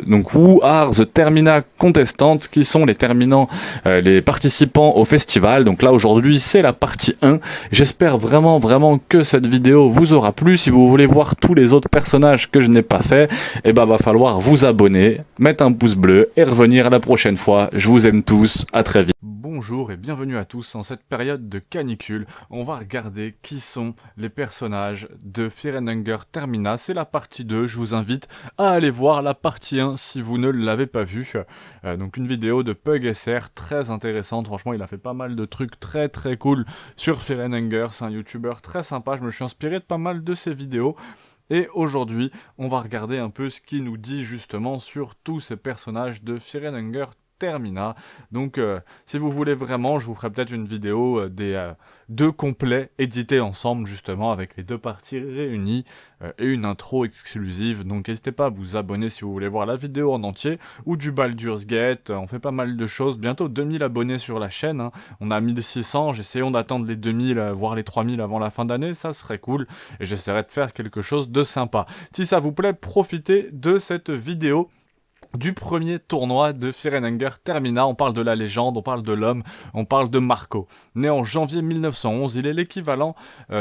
donc Who are the Termina Contestants, qui sont les terminants, les participants au festival. Donc là aujourd'hui c'est la partie 1. J'espère vraiment que cette vidéo vous aura plu. Si vous voulez voir tous les autres personnages que je n'ai pas fait, eh ben va falloir vous abonner, mettre un pouce bleu et revenir la prochaine fois. Je vous aime tous, à très vite. Bonjour et bienvenue à tous. En cette période de canicule, on va regarder qui sont les personnages de Fear and Hunger Termina. C'est la partie 2, je vous invite à aller voir la partie 1 si vous ne l'avez pas vue. Donc une vidéo de Pug SR très intéressante, franchement il a fait pas mal de trucs très cool sur Fear and Hunger, c'est un youtubeur très sympa, je me suis inspiré de pas mal de ses vidéos. Et aujourd'hui, on va regarder un peu ce qu'il nous dit justement sur tous ces personnages de Fear and Hunger Termina. Donc si vous voulez vraiment, je vous ferai peut-être une vidéo des deux complets édités ensemble justement avec les deux parties réunies et une intro exclusive. Donc n'hésitez pas à vous abonner si vous voulez voir la vidéo en entier ou du Baldur's Gate. On fait pas mal de choses, bientôt 2000 abonnés sur la chaîne, hein. On a 1600, j'essayons d'attendre les 2000 voire les 3000 avant la fin d'année, ça serait cool et j'essaierai de faire quelque chose de sympa. Si ça vous plaît, profitez de cette vidéo du premier tournoi de Fear and Hunger Termina. On parle de la légende, on parle de l'homme, on parle de Marco. Né en janvier 1911, il est l'équivalent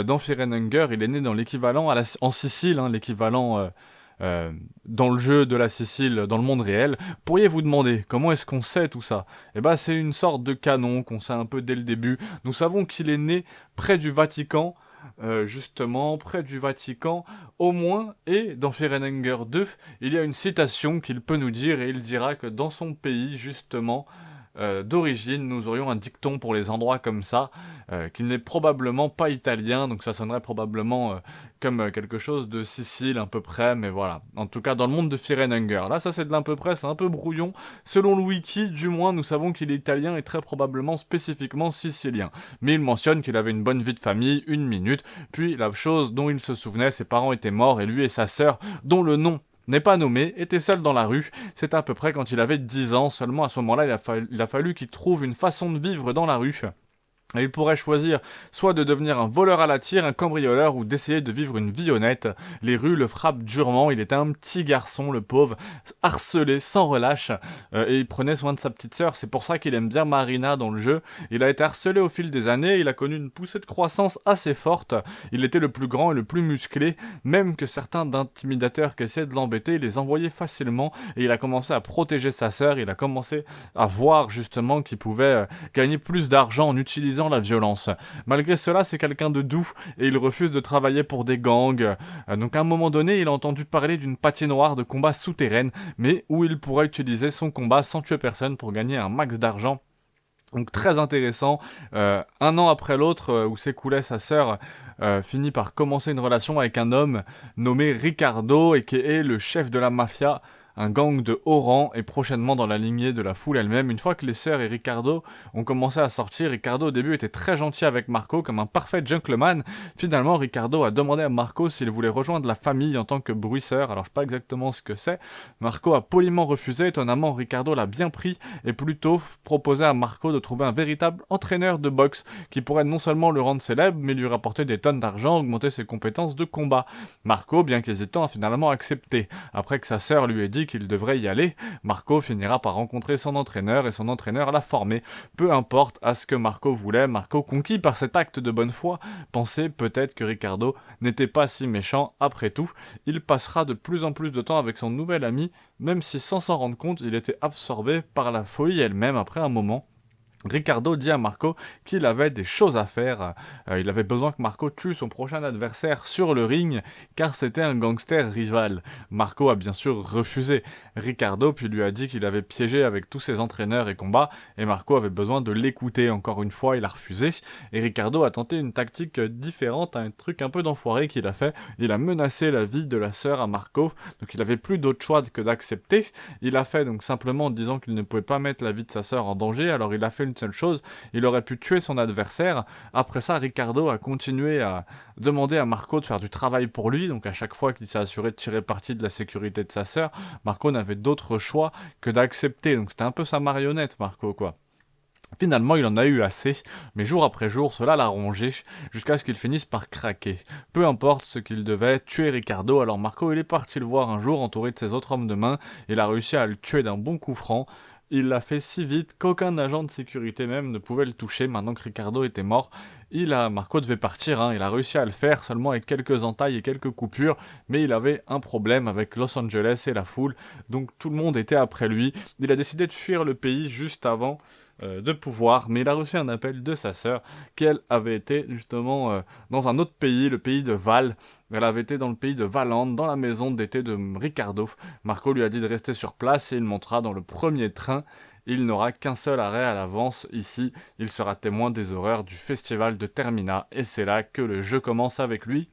dans Fear and Hunger, il est né dans l'équivalent en Sicile, hein, l'équivalent dans le jeu de la Sicile, dans le monde réel. Pourriez-vous demander comment est-ce qu'on sait tout ça? Eh ben c'est une sorte de canon qu'on sait un peu dès le début. Nous savons qu'il est né près du Vatican, justement près du Vatican au moins, et dans Fear and Hunger 2 il y a une citation qu'il peut nous dire, et il dira que dans son pays justement d'origine nous aurions un dicton pour les endroits comme ça, qu'il n'est probablement pas italien, donc ça sonnerait probablement comme quelque chose de Sicile à peu près, mais voilà, en tout cas dans le monde de Fear and Hunger, là ça c'est de l'à peu près, c'est un peu brouillon, selon le wiki du moins nous savons qu'il est italien et très probablement spécifiquement sicilien, mais il mentionne qu'il avait une bonne vie de famille, 1 minute, puis la chose dont il se souvenait, ses parents étaient morts et lui et sa sœur, dont le nom n'est pas nommé, était seul dans la rue. C'était à peu près quand il avait 10 ans. Seulement à ce moment-là, il a fallu qu'il trouve une façon de vivre dans la rue. Et il pourrait choisir soit de devenir un voleur à la tire, un cambrioleur, ou d'essayer de vivre une vie honnête. Les rues le frappent durement, il était un petit garçon, le pauvre, harcelé, sans relâche, et il prenait soin de sa petite sœur. C'est pour ça qu'il aime bien Marina dans le jeu. Il a été harcelé au fil des années, il a connu une poussée de croissance assez forte. Il était le plus grand et le plus musclé, même que certains d'intimidateurs qui essayaient de l'embêter, il les envoyait facilement, et il a commencé à protéger sa sœur, il a commencé à voir justement qu'il pouvait gagner plus d'argent en utilisant la violence. Malgré cela, c'est quelqu'un de doux et il refuse de travailler pour des gangs. Donc à un moment donné, il a entendu parler d'une patinoire de combat souterraine, mais où il pourrait utiliser son combat sans tuer personne pour gagner un max d'argent. Donc très intéressant. Un an après l'autre, où s'écoulait sa sœur, finit par commencer une relation avec un homme nommé Ricardo et qui est le chef de la mafia, un gang de haut rang et prochainement dans la lignée de la foule elle-même. Une fois que les sœurs et Ricardo ont commencé à sortir, Ricardo au début était très gentil avec Marco comme un parfait gentleman. Finalement, Ricardo a demandé à Marco s'il voulait rejoindre la famille en tant que bruisseur. Alors je sais pas exactement ce que c'est. Marco a poliment refusé. Étonnamment, Ricardo l'a bien pris et plutôt proposé à Marco de trouver un véritable entraîneur de boxe qui pourrait non seulement le rendre célèbre mais lui rapporter des tonnes d'argent, augmenter ses compétences de combat. Marco, bien qu'hésitant, a finalement accepté. Après que sa sœur lui ait dit qu'il devrait y aller, Marco finira par rencontrer son entraîneur et son entraîneur l'a formé. Peu importe à ce que Marco voulait, Marco, conquis par cet acte de bonne foi, pensait peut-être que Ricardo n'était pas si méchant après tout. Il passera de plus en plus de temps avec son nouvel ami, même si sans s'en rendre compte, il était absorbé par la folie elle-même après un moment. Ricardo dit à Marco qu'il avait des choses à faire. Il avait besoin que Marco tue son prochain adversaire sur le ring, car c'était un gangster rival. Marco a bien sûr refusé. Ricardo puis lui a dit qu'il avait piégé avec tous ses entraîneurs et combats, et Marco avait besoin de l'écouter. Encore une fois, il a refusé, et Ricardo a tenté une tactique différente, un truc un peu d'enfoiré qu'il a fait. Il a menacé la vie de la sœur à Marco, donc il avait plus d'autre choix que d'accepter. Il a fait donc simplement en disant qu'il ne pouvait pas mettre la vie de sa sœur en danger, alors il a fait une seule chose, il aurait pu tuer son adversaire. Après ça, Ricardo a continué à demander à Marco de faire du travail pour lui, donc à chaque fois qu'il s'est assuré de tirer parti de la sécurité de sa sœur, Marco n'avait d'autre choix que d'accepter, donc c'était un peu sa marionnette, Marco, quoi. Finalement, il en a eu assez, mais jour après jour, cela l'a rongé, jusqu'à ce qu'il finisse par craquer. Peu importe ce qu'il devait, tuer Ricardo, alors Marco il est parti le voir un jour, entouré de ses autres hommes de main, il a réussi à le tuer d'un bon coup franc. Il l'a fait si vite qu'aucun agent de sécurité même ne pouvait le toucher. Maintenant que Ricardo était mort, Marco devait partir, il a réussi à le faire seulement avec quelques entailles et quelques coupures, mais il avait un problème avec Los Angeles et la foule, donc tout le monde était après lui. Il a décidé de fuir le pays juste avant de pouvoir, mais il a reçu un appel de sa sœur, qu'elle avait été justement dans un autre pays, le pays de Val. Elle avait été dans le pays de Valente, dans la maison d'été de Ricardo. Marco lui a dit de rester sur place et il montera dans le premier train. Il n'aura qu'un seul arrêt à l'avance. Ici, il sera témoin des horreurs du festival de Termina, et c'est là que le jeu commence avec lui.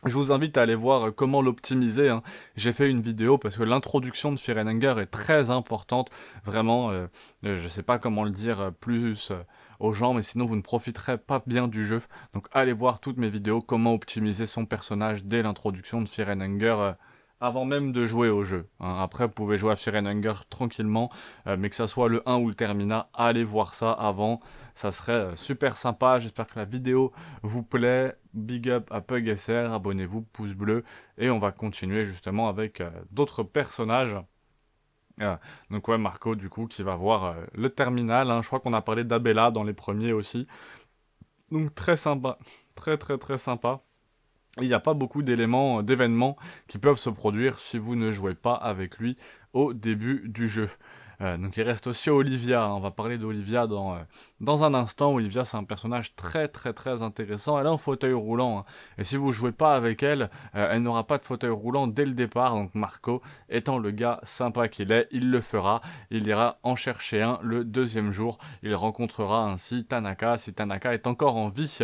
Je vous invite à aller voir comment l'optimiser. J'ai fait une vidéo parce que l'introduction de Fear & Hunger est très importante. Vraiment, je sais pas comment le dire plus aux gens, mais sinon vous ne profiterez pas bien du jeu. Donc allez voir toutes mes vidéos, comment optimiser son personnage dès l'introduction de Fear & Hunger. Avant même de jouer au jeu. Après, vous pouvez jouer à Fear & Hunger tranquillement, mais que ça soit le 1 ou le Termina, allez voir ça avant. Ça serait super sympa. J'espère que la vidéo vous plaît. Big up à PugSR, abonnez-vous, pouce bleu, et on va continuer justement avec d'autres personnages. Donc ouais, Marco du coup qui va voir le terminal. Je crois qu'on a parlé d'Abella dans les premiers aussi. Donc très sympa, très sympa. Il n'y a pas beaucoup d'événements qui peuvent se produire si vous ne jouez pas avec lui au début du jeu. Donc il reste aussi Olivia, on va parler d'Olivia dans un instant. Olivia, c'est un personnage très intéressant. Elle a un fauteuil roulant, et si vous jouez pas avec elle, elle n'aura pas de fauteuil roulant dès le départ. Donc Marco, étant le gars sympa qu'il est, il le fera. Il ira en chercher un le deuxième jour. Il rencontrera ainsi Tanaka. Si Tanaka est encore en vie,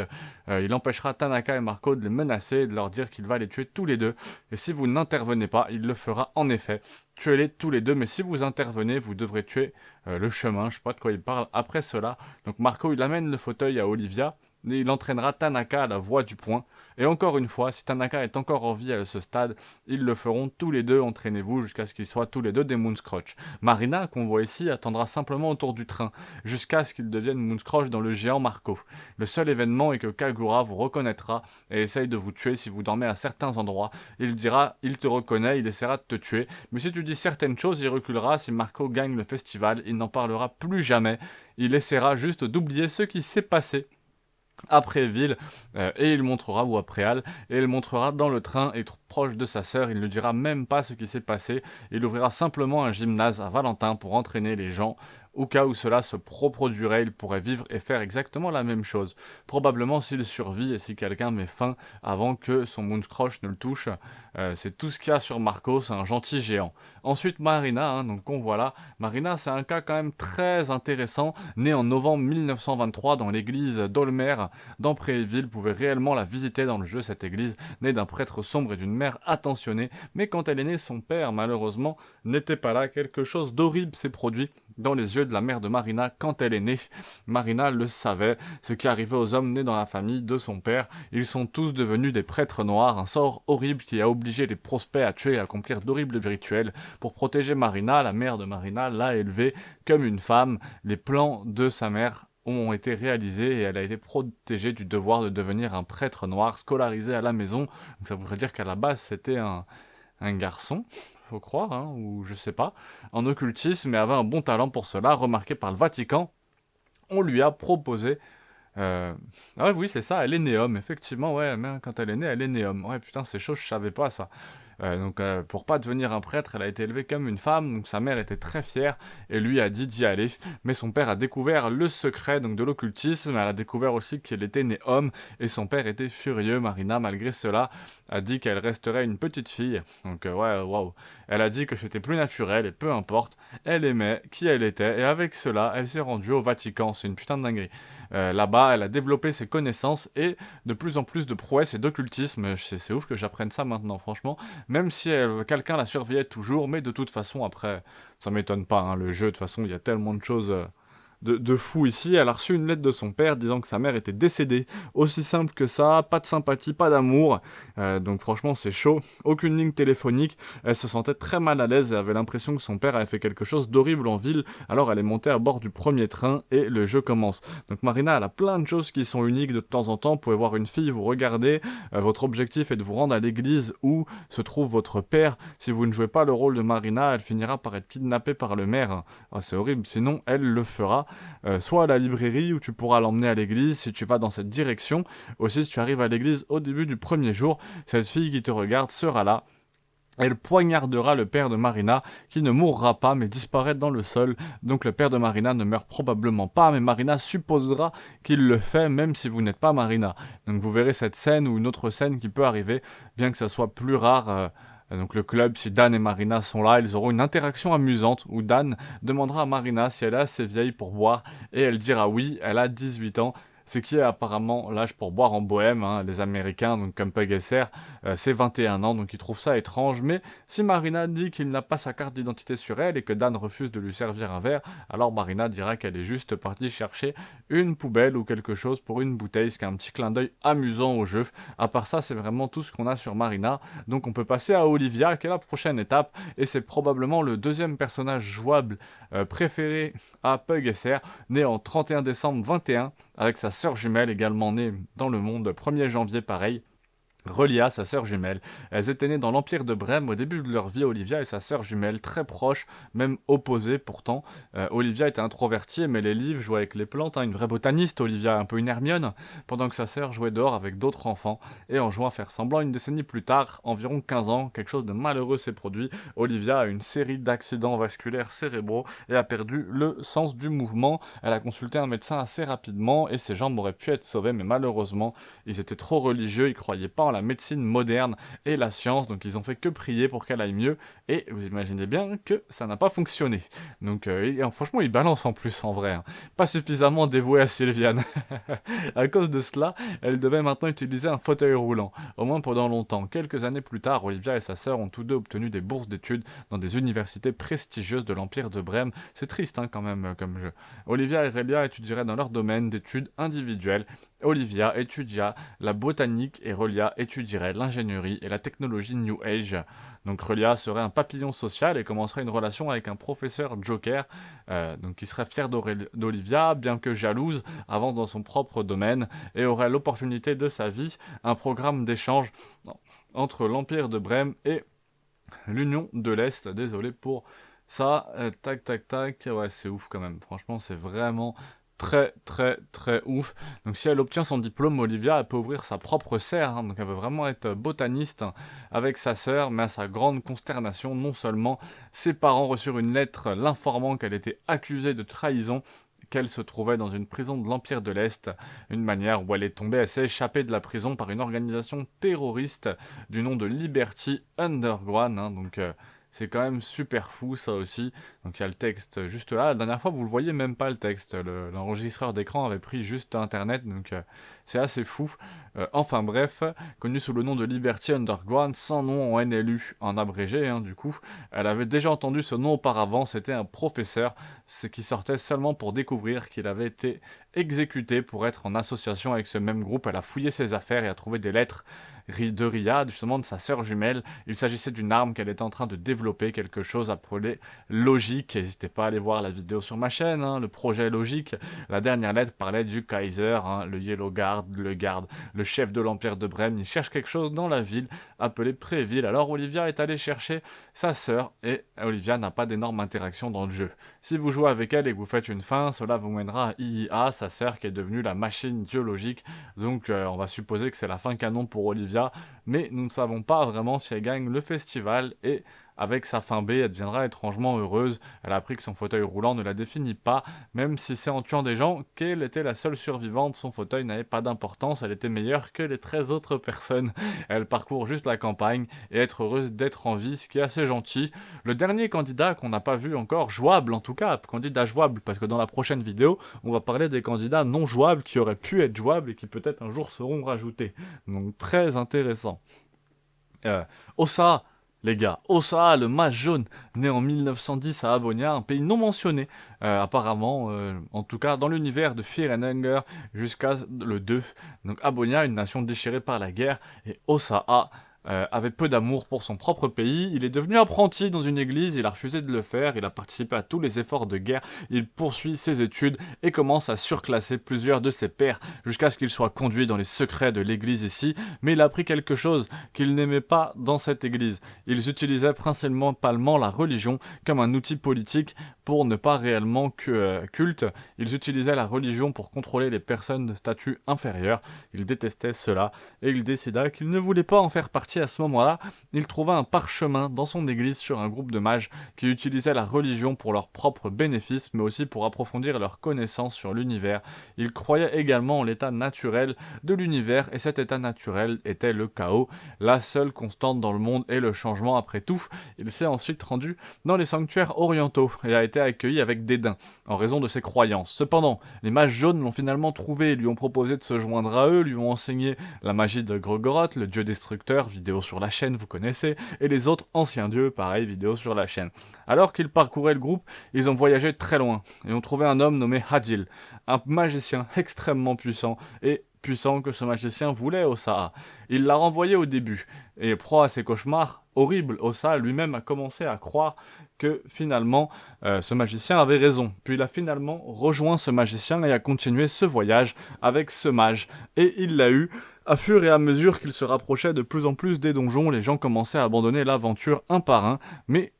il empêchera Tanaka et Marco de les menacer et de leur dire qu'il va les tuer tous les deux. Et si vous n'intervenez pas, il le fera en effet. Tuez-les tous les deux, mais si vous intervenez, vous devrez tuer le chemin. Je sais pas de quoi il parle après cela. Donc Marco, il amène le fauteuil à Olivia. il entraînera Tanaka à la voie du point. Et encore une fois, si Tanaka est encore en vie à ce stade, ils le feront tous les deux, entraînez-vous jusqu'à ce qu'ils soient tous les deux des Moonscrotch. Marina, qu'on voit ici, attendra simplement autour du train, jusqu'à ce qu'ils deviennent Moonscrotch dans le géant Marco. Le seul événement est que Kagura vous reconnaîtra et essaye de vous tuer si vous dormez à certains endroits. Il dira, il te reconnaît, il essaiera de te tuer, mais si tu dis certaines choses, il reculera. Si Marco gagne le festival, il n'en parlera plus jamais. Il essaiera juste d'oublier ce qui s'est passé après Ville, et il montrera, ou après Al, et il montrera dans le train, être proche de sa sœur, il ne dira même pas ce qui s'est passé, il ouvrira simplement un gymnase à Valentin pour entraîner les gens. Au cas où cela se reproduirait, il pourrait vivre et faire exactement la même chose. Probablement s'il survit et si quelqu'un met fin avant que son Moonscrotch ne le touche. C'est tout ce qu'il y a sur Marco, c'est un gentil géant. Ensuite Marina, donc on voit là. Marina, c'est un cas quand même très intéressant, né en novembre 1923 dans l'église d'Olmer, dans Préville. Vous pouvez réellement la visiter dans le jeu, cette église, née d'un prêtre sombre et d'une mère attentionnée. Mais quand elle est née, son père, malheureusement, n'était pas là. Quelque chose d'horrible s'est produit dans les yeux de la mère de Marina quand elle est née. Marina le savait, ce qui arrivait aux hommes nés dans la famille de son père. Ils sont tous devenus des prêtres noirs, un sort horrible qui a obligé les prospects à tuer et à accomplir d'horribles rituels. Pour protéger Marina, la mère de Marina l'a élevée comme une femme. Les plans de sa mère ont été réalisés et elle a été protégée du devoir de devenir un prêtre noir scolarisé à la maison. Donc ça voudrait dire qu'à la base c'était un garçon, faut croire, ou je sais pas, en occultisme, mais avait un bon talent pour cela, remarqué par le Vatican. On lui a proposé... Ah ouais, oui, c'est ça, elle est née homme, effectivement, ouais, mais quand elle est née, elle est née homme. Ouais, putain, c'est chaud, je savais pas ça. Donc pour pas devenir un prêtre, elle a été élevée comme une femme, donc sa mère était très fière et lui a dit d'y aller. Mais son père a découvert le secret donc de l'occultisme, elle a découvert aussi qu'elle était née homme et son père était furieux. Marina, malgré cela, a dit qu'elle resterait une petite fille. Donc ouais, waouh. Elle a dit que c'était plus naturel et peu importe, elle aimait qui elle était et avec cela, elle s'est rendue au Vatican. C'est une putain de dinguerie. Là-bas, elle a développé ses connaissances et de plus en plus de prouesses et d'occultisme. C'est ouf que j'apprenne ça maintenant, franchement. Même si quelqu'un la surveillait toujours, mais de toute façon, après, ça m'étonne pas, le jeu, de toute façon, il y a tellement de choses de fou ici. Elle a reçu une lettre de son père disant que sa mère était décédée. Aussi simple que ça, pas de sympathie, pas d'amour. Donc franchement, c'est chaud. Aucune ligne téléphonique. Elle se sentait très mal à l'aise et avait l'impression que son père avait fait quelque chose d'horrible en ville. Alors elle est montée à bord du premier train et le jeu commence. Donc Marina, elle a plein de choses qui sont uniques de temps en temps. Vous pouvez voir une fille, vous regardez. Votre objectif est de vous rendre à l'église où se trouve votre père. Si vous ne jouez pas le rôle de Marina, elle finira par être kidnappée par le maire. C'est horrible, sinon elle le fera. Soit à la librairie où tu pourras l'emmener à l'église si tu vas dans cette direction. Aussi, si tu arrives à l'église au début du premier jour, cette fille qui te regarde sera là. Elle poignardera le père de Marina, qui ne mourra pas mais disparaît dans le sol. Donc le père de Marina ne meurt probablement pas, mais Marina supposera qu'il le fait même si vous n'êtes pas Marina. Donc vous verrez cette scène ou une autre scène qui peut arriver, bien que ça soit plus rare. Donc le club, si Dan et Marina sont là, ils auront une interaction amusante où Dan demandera à Marina si elle est assez vieille pour boire et elle dira oui, elle a 18 ans. Ce qui est apparemment l'âge pour boire en Bohème, les Américains, donc comme Pegesser, c'est 21 ans, donc ils trouvent ça étrange. Mais si Marina dit qu'il n'a pas sa carte d'identité sur elle et que Dan refuse de lui servir un verre, alors Marina dira qu'elle est juste partie chercher une poubelle ou quelque chose pour une bouteille, ce qui est un petit clin d'œil amusant au jeu. À part ça, c'est vraiment tout ce qu'on a sur Marina. Donc on peut passer à Olivia, qui est la prochaine étape, et c'est probablement le deuxième personnage jouable préféré à Pegesser, né en 31 décembre 21, avec sa sœur jumelle également née dans le monde 1er janvier pareil. Relia, sa sœur jumelle. Elles étaient nées dans l'Empire de Brême au début de leur vie, Olivia et sa sœur jumelle, très proches, même opposées pourtant. Olivia était introvertie, aimait les livres, jouait avec les plantes, une vraie botaniste, Olivia, un peu une Hermione, pendant que sa sœur jouait dehors avec d'autres enfants. Et en jouant à faire semblant, une décennie plus tard, environ 15 ans, quelque chose de malheureux s'est produit. Olivia a une série d'accidents vasculaires cérébraux et a perdu le sens du mouvement. Elle a consulté un médecin assez rapidement et ses jambes auraient pu être sauvées, mais malheureusement, ils étaient trop religieux, ils croyaient pas en la médecine moderne et la science, donc ils ont fait que prier pour qu'elle aille mieux, et vous imaginez bien que ça n'a pas fonctionné. Donc franchement il balance en plus en vrai, hein. Pas suffisamment dévoué à Sylviane. À cause de cela, elle devait maintenant utiliser un fauteuil roulant, au moins pendant longtemps. Quelques années plus tard, Olivia et sa sœur ont tous deux obtenu des bourses d'études dans des universités prestigieuses de l'Empire de Brême. C'est triste quand même comme jeu. Olivia et Relia étudieraient dans leur domaine d'études individuelles. Olivia étudia la botanique et Relia étudierait l'ingénierie et la technologie New Age. Donc Relia serait un papillon social et commencerait une relation avec un professeur Joker, donc qui serait fier d'Olivia, bien que jalouse, avance dans son propre domaine et aurait l'opportunité de sa vie, un programme d'échange entre l'Empire de Brême et l'Union de l'Est. Désolé pour ça, tac, ouais c'est ouf quand même, franchement c'est vraiment très ouf. Donc si elle obtient son diplôme, Olivia, elle peut ouvrir sa propre serre, hein, donc elle veut vraiment être botaniste, hein, avec sa sœur, mais à sa grande consternation, non seulement ses parents reçurent une lettre l'informant qu'elle était accusée de trahison, qu'elle se trouvait dans une prison de l'Empire de l'Est, une manière où elle est tombée, elle s'est échappée de la prison par une organisation terroriste du nom de Liberty Underground, hein, donc c'est quand même super fou ça aussi. Donc il y a le texte juste là. La dernière fois vous le voyez même pas le texte. L'enregistreur d'écran avait pris juste internet. Donc c'est assez fou. Enfin bref, connue sous le nom de Liberty Underground, sans nom en NLU, en abrégé hein, du coup. Elle avait déjà entendu ce nom auparavant. C'était un professeur, ce qui sortait seulement pour découvrir qu'il avait été exécuté pour être en association avec ce même groupe. Elle a fouillé ses affaires et a trouvé des lettres de Riyad, justement de sa sœur jumelle. Il s'agissait d'une arme qu'elle était en train de développer, quelque chose appelé Logique. N'hésitez pas à aller voir la vidéo sur ma chaîne, hein, le projet Logique. La dernière lettre parlait du Kaiser, hein, le Yellow Guard, le chef de l'Empire de Brême. Il cherche quelque chose dans la ville, appelé Préville. Alors Olivia est allée chercher sa sœur, et Olivia n'a pas d'énorme interaction dans le jeu. Si vous jouez avec elle et que vous faites une fin, cela vous mènera à IIA, sa sœur qui est devenue la machine biologique. Donc on va supposer que c'est la fin canon pour Olivia, mais nous ne savons pas vraiment si elle gagne le festival, et avec sa fin B, elle deviendra étrangement heureuse. Elle a appris que son fauteuil roulant ne la définit pas, même si c'est en tuant des gens qu'elle était la seule survivante. Son fauteuil n'avait pas d'importance, elle était meilleure que les 13 autres personnes. Elle parcourt juste la campagne et être heureuse d'être en vie, ce qui est assez gentil. Le dernier candidat qu'on n'a pas vu encore, jouable en tout cas, candidat jouable, parce que dans la prochaine vidéo, on va parler des candidats non jouables qui auraient pu être jouables et qui peut-être un jour seront rajoutés. Donc très intéressant. Ossa, les gars, Ossa, le mage jaune, né en 1910 à Avonia, un pays non mentionné, apparemment, en tout cas dans l'univers de Fear and Hunger, jusqu'à le 2. Donc Avonia, une nation déchirée par la guerre, et Ossa avait peu d'amour pour son propre pays. Il est devenu apprenti dans une église, il a refusé de le faire, il a participé à tous les efforts de guerre, il poursuit ses études et commence à surclasser plusieurs de ses pairs jusqu'à ce qu'il soit conduit dans les secrets de l'église ici, mais il a appris quelque chose qu'il n'aimait pas dans cette église. Ils utilisaient principalement la religion comme un outil politique pour ne pas réellement culte. Ils utilisaient la religion pour contrôler les personnes de statut inférieur. Il détestait cela et il décida qu'il ne voulait pas en faire partie. À ce moment-là, il trouva un parchemin dans son église sur un groupe de mages qui utilisaient la religion pour leur propre bénéfice, mais aussi pour approfondir leurs connaissances sur l'univers. Il croyait également en l'état naturel de l'univers, et cet état naturel était le chaos. La seule constante dans le monde est le changement. Après tout, il s'est ensuite rendu dans les sanctuaires orientaux et a été accueilli avec dédain en raison de ses croyances. Cependant, les mages jaunes l'ont finalement trouvé et lui ont proposé de se joindre à eux, lui ont enseigné la magie de Grogoroth, le dieu destructeur, vidéo sur la chaîne, vous connaissez, et les autres anciens dieux, pareil, vidéo sur la chaîne. Alors qu'ils parcouraient le groupe, ils ont voyagé très loin, et ont trouvé un homme nommé Hadil, un magicien extrêmement puissant, et puissant que ce magicien voulait Ossa. Il l'a renvoyé au début, et proie à ses cauchemars horribles, Ossa lui-même a commencé à croire que finalement ce magicien avait raison. Puis il a finalement rejoint ce magicien et a continué ce voyage avec ce mage, et il l'a eu. À fur et à mesure qu'il se rapprochait de plus en plus des donjons, les gens commençaient à abandonner l'aventure un par un, mais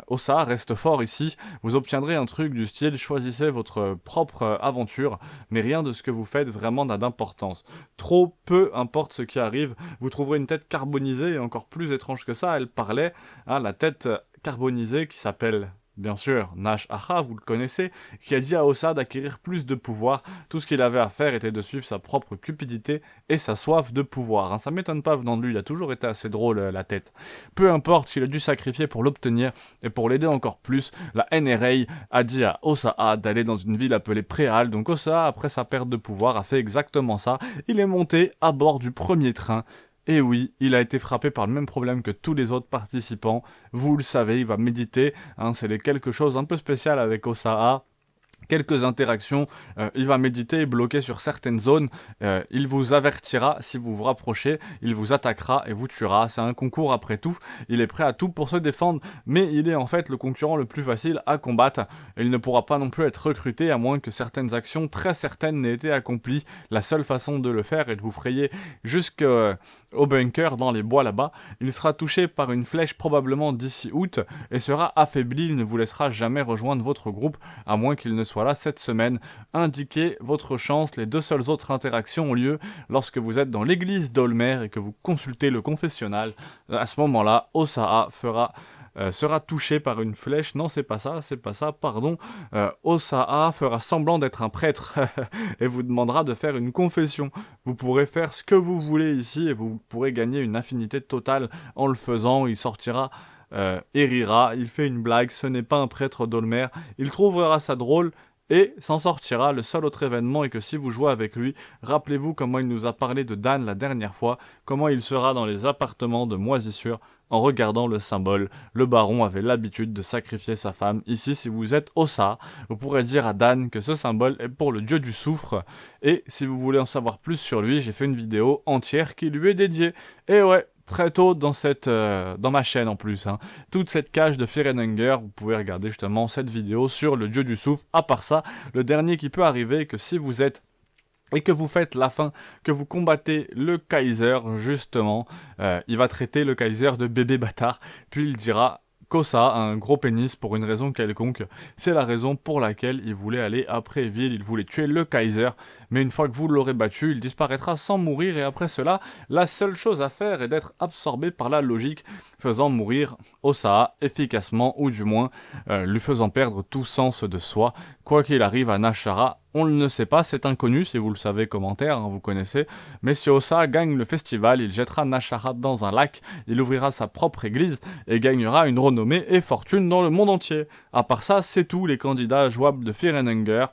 Ossa reste fort ici. Vous obtiendrez un truc du style choisissez votre propre aventure, mais rien de ce que vous faites vraiment n'a d'importance. Trop peu importe ce qui arrive, vous trouverez une tête carbonisée, et encore plus étrange que ça, elle parlait, hein, la tête carbonisée qui s'appelle bien sûr, Nash Aha, vous le connaissez, qui a dit à Osa d'acquérir plus de pouvoir. Tout ce qu'il avait à faire était de suivre sa propre cupidité et sa soif de pouvoir. Ça m'étonne pas venant de lui, il a toujours été assez drôle la tête. Peu importe ce qu'il a dû sacrifier pour l'obtenir, et pour l'aider encore plus, la NRA a dit à Osa d'aller dans une ville appelée Préal. Donc Osa, après sa perte de pouvoir, a fait exactement ça. Il est monté à bord du premier train. Et oui, il a été frappé par le même problème que tous les autres participants. Vous le savez, il va méditer. C'est quelque chose un peu spécial avec Osa. Quelques interactions, il va méditer et bloquer sur certaines zones, il vous avertira si vous vous rapprochez, il vous attaquera et vous tuera, c'est un concours après tout, il est prêt à tout pour se défendre, mais il est en fait le concurrent le plus facile à combattre, il ne pourra pas non plus être recruté à moins que certaines actions très certaines n'aient été accomplies, la seule façon de le faire est de vous frayer jusqu'au bunker dans les bois là-bas, il sera touché par une flèche probablement d'ici août et sera affaibli, il ne vous laissera jamais rejoindre votre groupe, à moins qu'il ne soit là cette semaine. Indiquez votre chance, les deux seules autres interactions ont lieu lorsque vous êtes dans l'église d'Olmer et que vous consultez le confessionnal. À ce moment-là, Osa sera touché par une flèche. Non, c'est pas ça, pardon. Osa fera semblant d'être un prêtre et vous demandera de faire une confession. Vous pourrez faire ce que vous voulez ici et vous pourrez gagner une affinité totale en le faisant. Il sortira et rira, il fait une blague, ce n'est pas un prêtre d'Olmer, il trouvera ça drôle et s'en sortira. Le seul autre événement est que si vous jouez avec lui, rappelez-vous comment il nous a parlé de Dan la dernière fois, comment il sera dans les appartements de Moisissure en regardant le symbole. Le baron avait l'habitude de sacrifier sa femme. Ici, si vous êtes Osa, vous pourrez dire à Dan que ce symbole est pour le dieu du soufre. Et si vous voulez en savoir plus sur lui, j'ai fait une vidéo entière qui lui est dédiée. Et ouais, très tôt dans ma chaîne en plus. Toute cette cage de Fear and Hunger, vous pouvez regarder justement cette vidéo sur le dieu du souffle. À part ça, le dernier qui peut arriver est que si vous êtes et que vous faites la fin, que vous combattez le Kaiser, justement, il va traiter le Kaiser de bébé bâtard, puis il dira qu'Osa a un gros pénis pour une raison quelconque. C'est la raison pour laquelle il voulait aller après Evil, il voulait tuer le Kaiser, mais une fois que vous l'aurez battu, il disparaîtra sans mourir, et après cela, la seule chose à faire est d'être absorbé par la logique, faisant mourir Osa efficacement, ou du moins lui faisant perdre tout sens de soi. Quoi qu'il arrive à Nashara, on ne sait pas, c'est inconnu, si vous le savez, commentaire, vous connaissez. Mais si Osa gagne le festival, il jettera Nashara dans un lac, il ouvrira sa propre église et gagnera une renommée et fortune dans le monde entier. À part ça, c'est tout les candidats jouables de Fear and Hunger.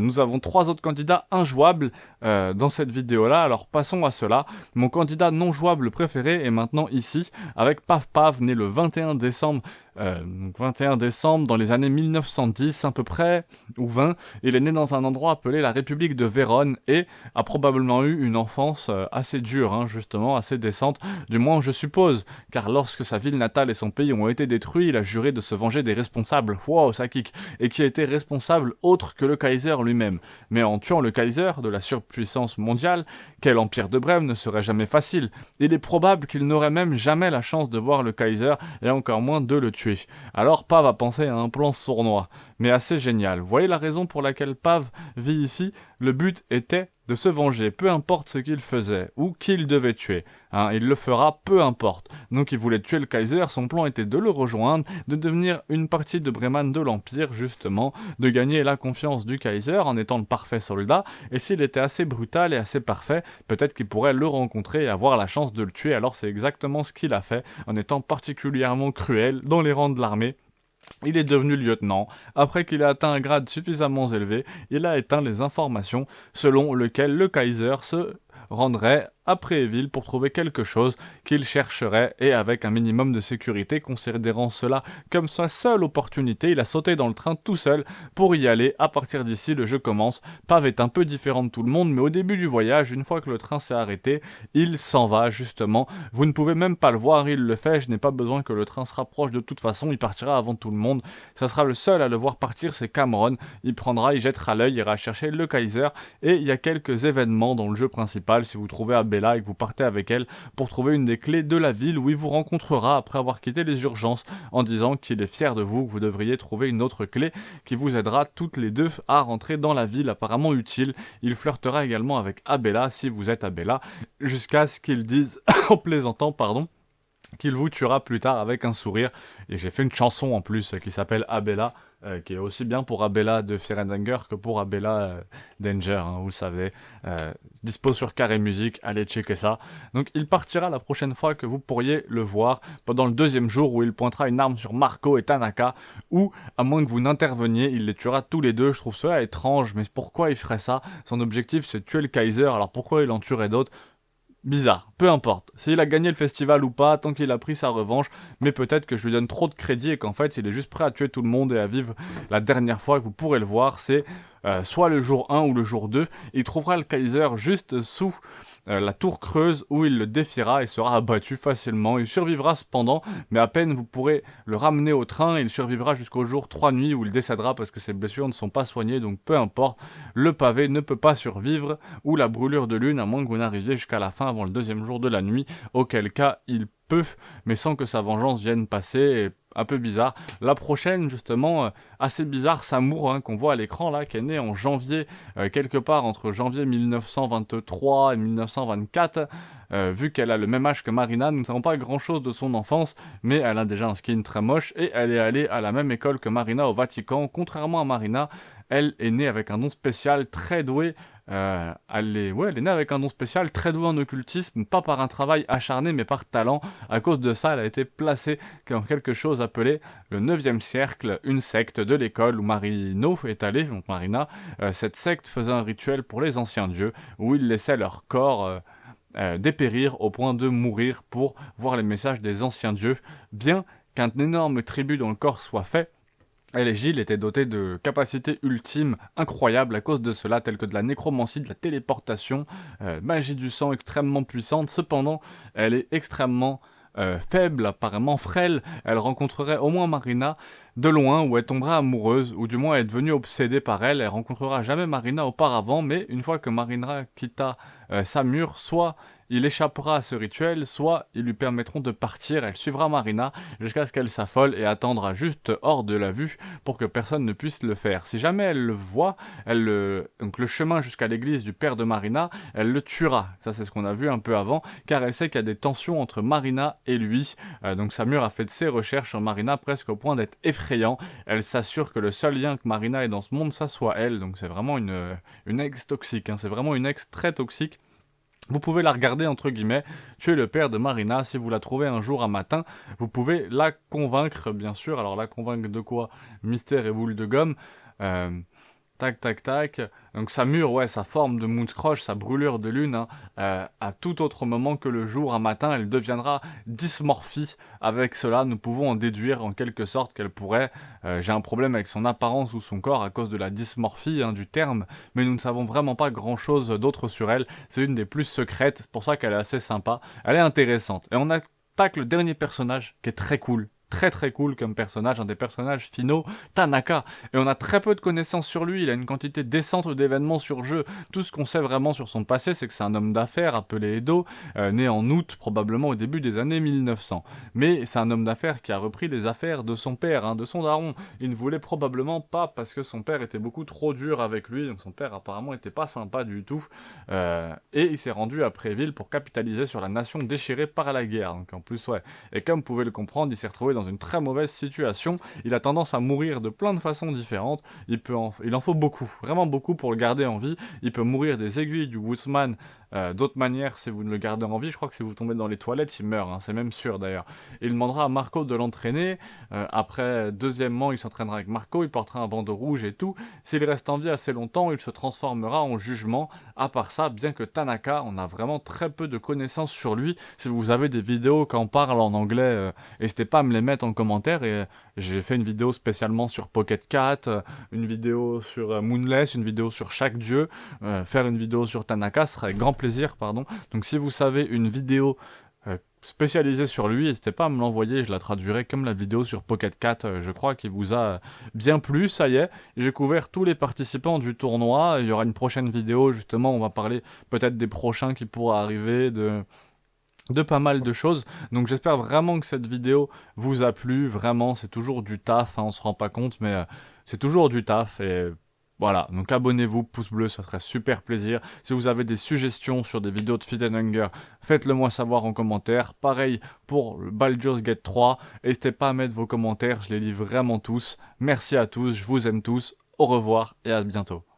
Nous avons 3 autres candidats injouables dans cette vidéo-là, alors passons à cela. Mon candidat non jouable préféré est maintenant ici, avec Pav Pav, né le 21 décembre. Donc 21 décembre dans les années 1910 à peu près, ou 20, il est né dans un endroit appelé la République de Vérone et a probablement eu une enfance assez dure, justement, assez décente, du moins je suppose, car lorsque sa ville natale et son pays ont été détruits, il a juré de se venger des responsables, wow, ça kick, et qui était responsable autre que le Kaiser lui-même. Mais en tuant le Kaiser de la surpuissance mondiale, quel empire de Brême ne serait jamais facile. Il est probable qu'il n'aurait même jamais la chance de voir le Kaiser, et encore moins de le tuer. Alors Pav a pensé à un plan sournois, mais assez génial. Vous voyez la raison pour laquelle Pav vit ici? Le but était de se venger, peu importe ce qu'il faisait, ou qui il devait tuer. Il le fera, peu importe. Donc il voulait tuer le Kaiser, son plan était de le rejoindre, de devenir une partie de Breman de l'Empire, justement, de gagner la confiance du Kaiser en étant le parfait soldat, et s'il était assez brutal et assez parfait, peut-être qu'il pourrait le rencontrer et avoir la chance de le tuer, alors c'est exactement ce qu'il a fait, en étant particulièrement cruel dans les rangs de l'armée. Il est devenu lieutenant. Après qu'il ait atteint un grade suffisamment élevé, il a éteint les informations selon lesquelles le Kaiser se rendrait après Evil pour trouver quelque chose qu'il chercherait et avec un minimum de sécurité, considérant cela comme sa seule opportunité, il a sauté dans le train tout seul pour y aller. À partir d'ici, le jeu commence. Pav est un peu différent de tout le monde, mais au début du voyage, une fois que le train s'est arrêté, il s'en va justement. Vous ne pouvez même pas le voir, il le fait, je n'ai pas besoin que le train se rapproche, de toute façon, il partira avant tout le monde. Ça sera le seul à le voir partir, c'est Cameron. Il jettera l'œil, il ira chercher le Kaiser, et il y a quelques événements dans le jeu principal, si vous trouvez Abella et que vous partez avec elle pour trouver une des clés de la ville où il vous rencontrera après avoir quitté les urgences en disant qu'il est fier de vous, que vous devriez trouver une autre clé qui vous aidera toutes les deux à rentrer dans la ville apparemment utile. Il flirtera également avec Abella si vous êtes Abella jusqu'à ce qu'il dise, en plaisantant, qu'il vous tuera plus tard avec un sourire. Et j'ai fait une chanson en plus qui s'appelle Abella, qui est aussi bien pour Abella de Fear and Hunger que pour Abella Danger, hein, vous le savez. Dispo sur Carré Musique, allez checker ça. Donc il partira la prochaine fois que vous pourriez le voir, pendant le deuxième jour où il pointera une arme sur Marco et Tanaka, ou, à moins que vous n'interveniez, il les tuera tous les deux. Je trouve cela étrange, mais pourquoi il ferait ça? Son objectif c'est de tuer le Kaiser, alors pourquoi il en tuerait d'autres? Bizarre, peu importe. S'il a gagné le festival ou pas, tant qu'il a pris sa revanche, mais peut-être que je lui donne trop de crédit et qu'en fait il est juste prêt à tuer tout le monde et à vivre la dernière fois que vous pourrez le voir, c'est soit le jour 1 ou le jour 2. Il trouvera le Kaiser juste sous la tour creuse où il le défiera et sera abattu facilement. Il survivra cependant, mais à peine vous pourrez le ramener au train, il survivra jusqu'au jour 3 nuits où il décédera parce que ses blessures ne sont pas soignées, donc peu importe, le pavé ne peut pas survivre, ou la brûlure de lune, à moins que vous n'arriviez jusqu'à la fin avant le deuxième jour de la nuit, auquel cas il peut, mais sans que sa vengeance vienne passer, et un peu bizarre. La prochaine, justement, assez bizarre, Samour, hein, qu'on voit à l'écran là, qui est né en janvier, quelque part entre janvier 1923 et 1924, vu qu'elle a le même âge que Marina, nous ne savons pas grand chose de son enfance, mais elle a déjà un skin très moche, et elle est allée à la même école que Marina au Vatican. Contrairement à Marina, elle est née avec un don spécial, très douée. Elle est née avec un don spécial, très douée en occultisme, pas par un travail acharné, mais par talent. À cause de ça, elle a été placée dans quelque chose appelé le 9e cercle, une secte de l'école où Marino est allé, donc Marina. Cette secte faisait un rituel pour les anciens dieux, où ils laissaient leur corps dépérir au point de mourir pour voir les messages des anciens dieux. Bien qu'un énorme tribut dont le corps soit fait, elle et Gilles étaient dotés de capacités ultimes incroyables à cause de cela, telles que de la nécromancie, de la téléportation, magie du sang extrêmement puissante. Cependant, elle est extrêmement faible, apparemment frêle. Elle rencontrerait au moins Marina de loin, où elle tombera amoureuse, ou du moins est devenue obsédée par elle. Elle rencontrera jamais Marina auparavant, mais une fois que Marina quitta Samur, soit il échappera à ce rituel, soit ils lui permettront de partir. Elle suivra Marina jusqu'à ce qu'elle s'affole et attendra juste hors de la vue pour que personne ne puisse le faire. Si jamais elle le voit, donc le chemin jusqu'à l'église du père de Marina, elle le tuera. Ça c'est ce qu'on a vu un peu avant, car elle sait qu'il y a des tensions entre Marina et lui. Donc Samur a fait de ses recherches sur Marina presque au point d'être effrayant. Elle s'assure que le seul lien que Marina ait dans ce monde, ça soit elle. Donc c'est vraiment une ex toxique, hein. C'est vraiment une ex très toxique. Vous pouvez la regarder, entre guillemets, tuer le père de Marina. Si vous la trouvez un jour à matin, vous pouvez la convaincre, bien sûr. Alors la convaincre de quoi? Mystère et boule de gomme. Tac, tac, tac. Donc Samur, ouais, sa forme de Moonscroche, sa brûlure de lune, hein, à tout autre moment que le jour, un matin, elle deviendra dysmorphie. Avec cela, nous pouvons en déduire en quelque sorte qu'elle pourrait... j'ai un problème avec son apparence ou son corps à cause de la dysmorphie, hein, du terme, mais nous ne savons vraiment pas grand-chose d'autre sur elle. C'est une des plus secrètes, c'est pour ça qu'elle est assez sympa. Elle est intéressante. Et on attaque le dernier personnage, qui est très cool. Très très cool comme personnage, un des personnages finaux, Tanaka. Et on a très peu de connaissances sur lui, il a une quantité décente d'événements sur jeu. Tout ce qu'on sait vraiment sur son passé, c'est que c'est un homme d'affaires appelé Edo, né en août, probablement au début des années 1900. Mais c'est un homme d'affaires qui a repris les affaires de son père, hein, de son daron. Il ne voulait probablement pas, parce que son père était beaucoup trop dur avec lui, donc son père apparemment était pas sympa du tout. Et il s'est rendu à Préville pour capitaliser sur la nation déchirée par la guerre. Donc en plus, ouais. Et comme vous pouvez le comprendre, il s'est retrouvé dans une très mauvaise situation. Il a tendance à mourir de plein de façons différentes. Il en faut beaucoup, vraiment beaucoup pour le garder en vie. Il peut mourir des aiguilles du Woodsman, d'autres manières si vous ne le gardez en vie. Je crois que si vous tombez dans les toilettes, il meurt, hein, c'est même sûr d'ailleurs. Il demandera à Marco de l'entraîner. Après, deuxièmement, il s'entraînera avec Marco, il portera un bandeau rouge et tout. S'il reste en vie assez longtemps, il se transformera en jugement. À part ça, bien que Tanaka, on a vraiment très peu de connaissances sur lui. Si vous avez des vidéos quand on parle en anglais, n'hésitez pas à me les mettre en commentaire. Et j'ai fait une vidéo spécialement sur Pocket Cat, une vidéo sur Moonless, une vidéo sur chaque dieu. Faire une vidéo sur Tanaka serait avec grand plaisir, pardon. Donc si vous savez une vidéo spécialisée sur lui, n'hésitez pas à me l'envoyer, je la traduirai comme la vidéo sur Pocket Cat, je crois qu'il vous a bien plu. Ça y est, j'ai couvert tous les participants du tournoi. Il y aura une prochaine vidéo, justement, on va parler peut-être des prochains qui pourraient arriver, de pas mal de choses. Donc j'espère vraiment que cette vidéo vous a plu. Vraiment, c'est toujours du taf, hein, on se rend pas compte, mais c'est toujours du taf. Et Voilà, donc abonnez-vous, pouce bleu, ça ferait super plaisir. Si vous avez des suggestions sur des vidéos de Feed and Hunger, faites-le moi savoir en commentaire. Pareil pour le Baldur's Gate 3, n'hésitez pas à mettre vos commentaires, je les lis vraiment tous. Merci à tous, je vous aime tous, au revoir et à bientôt.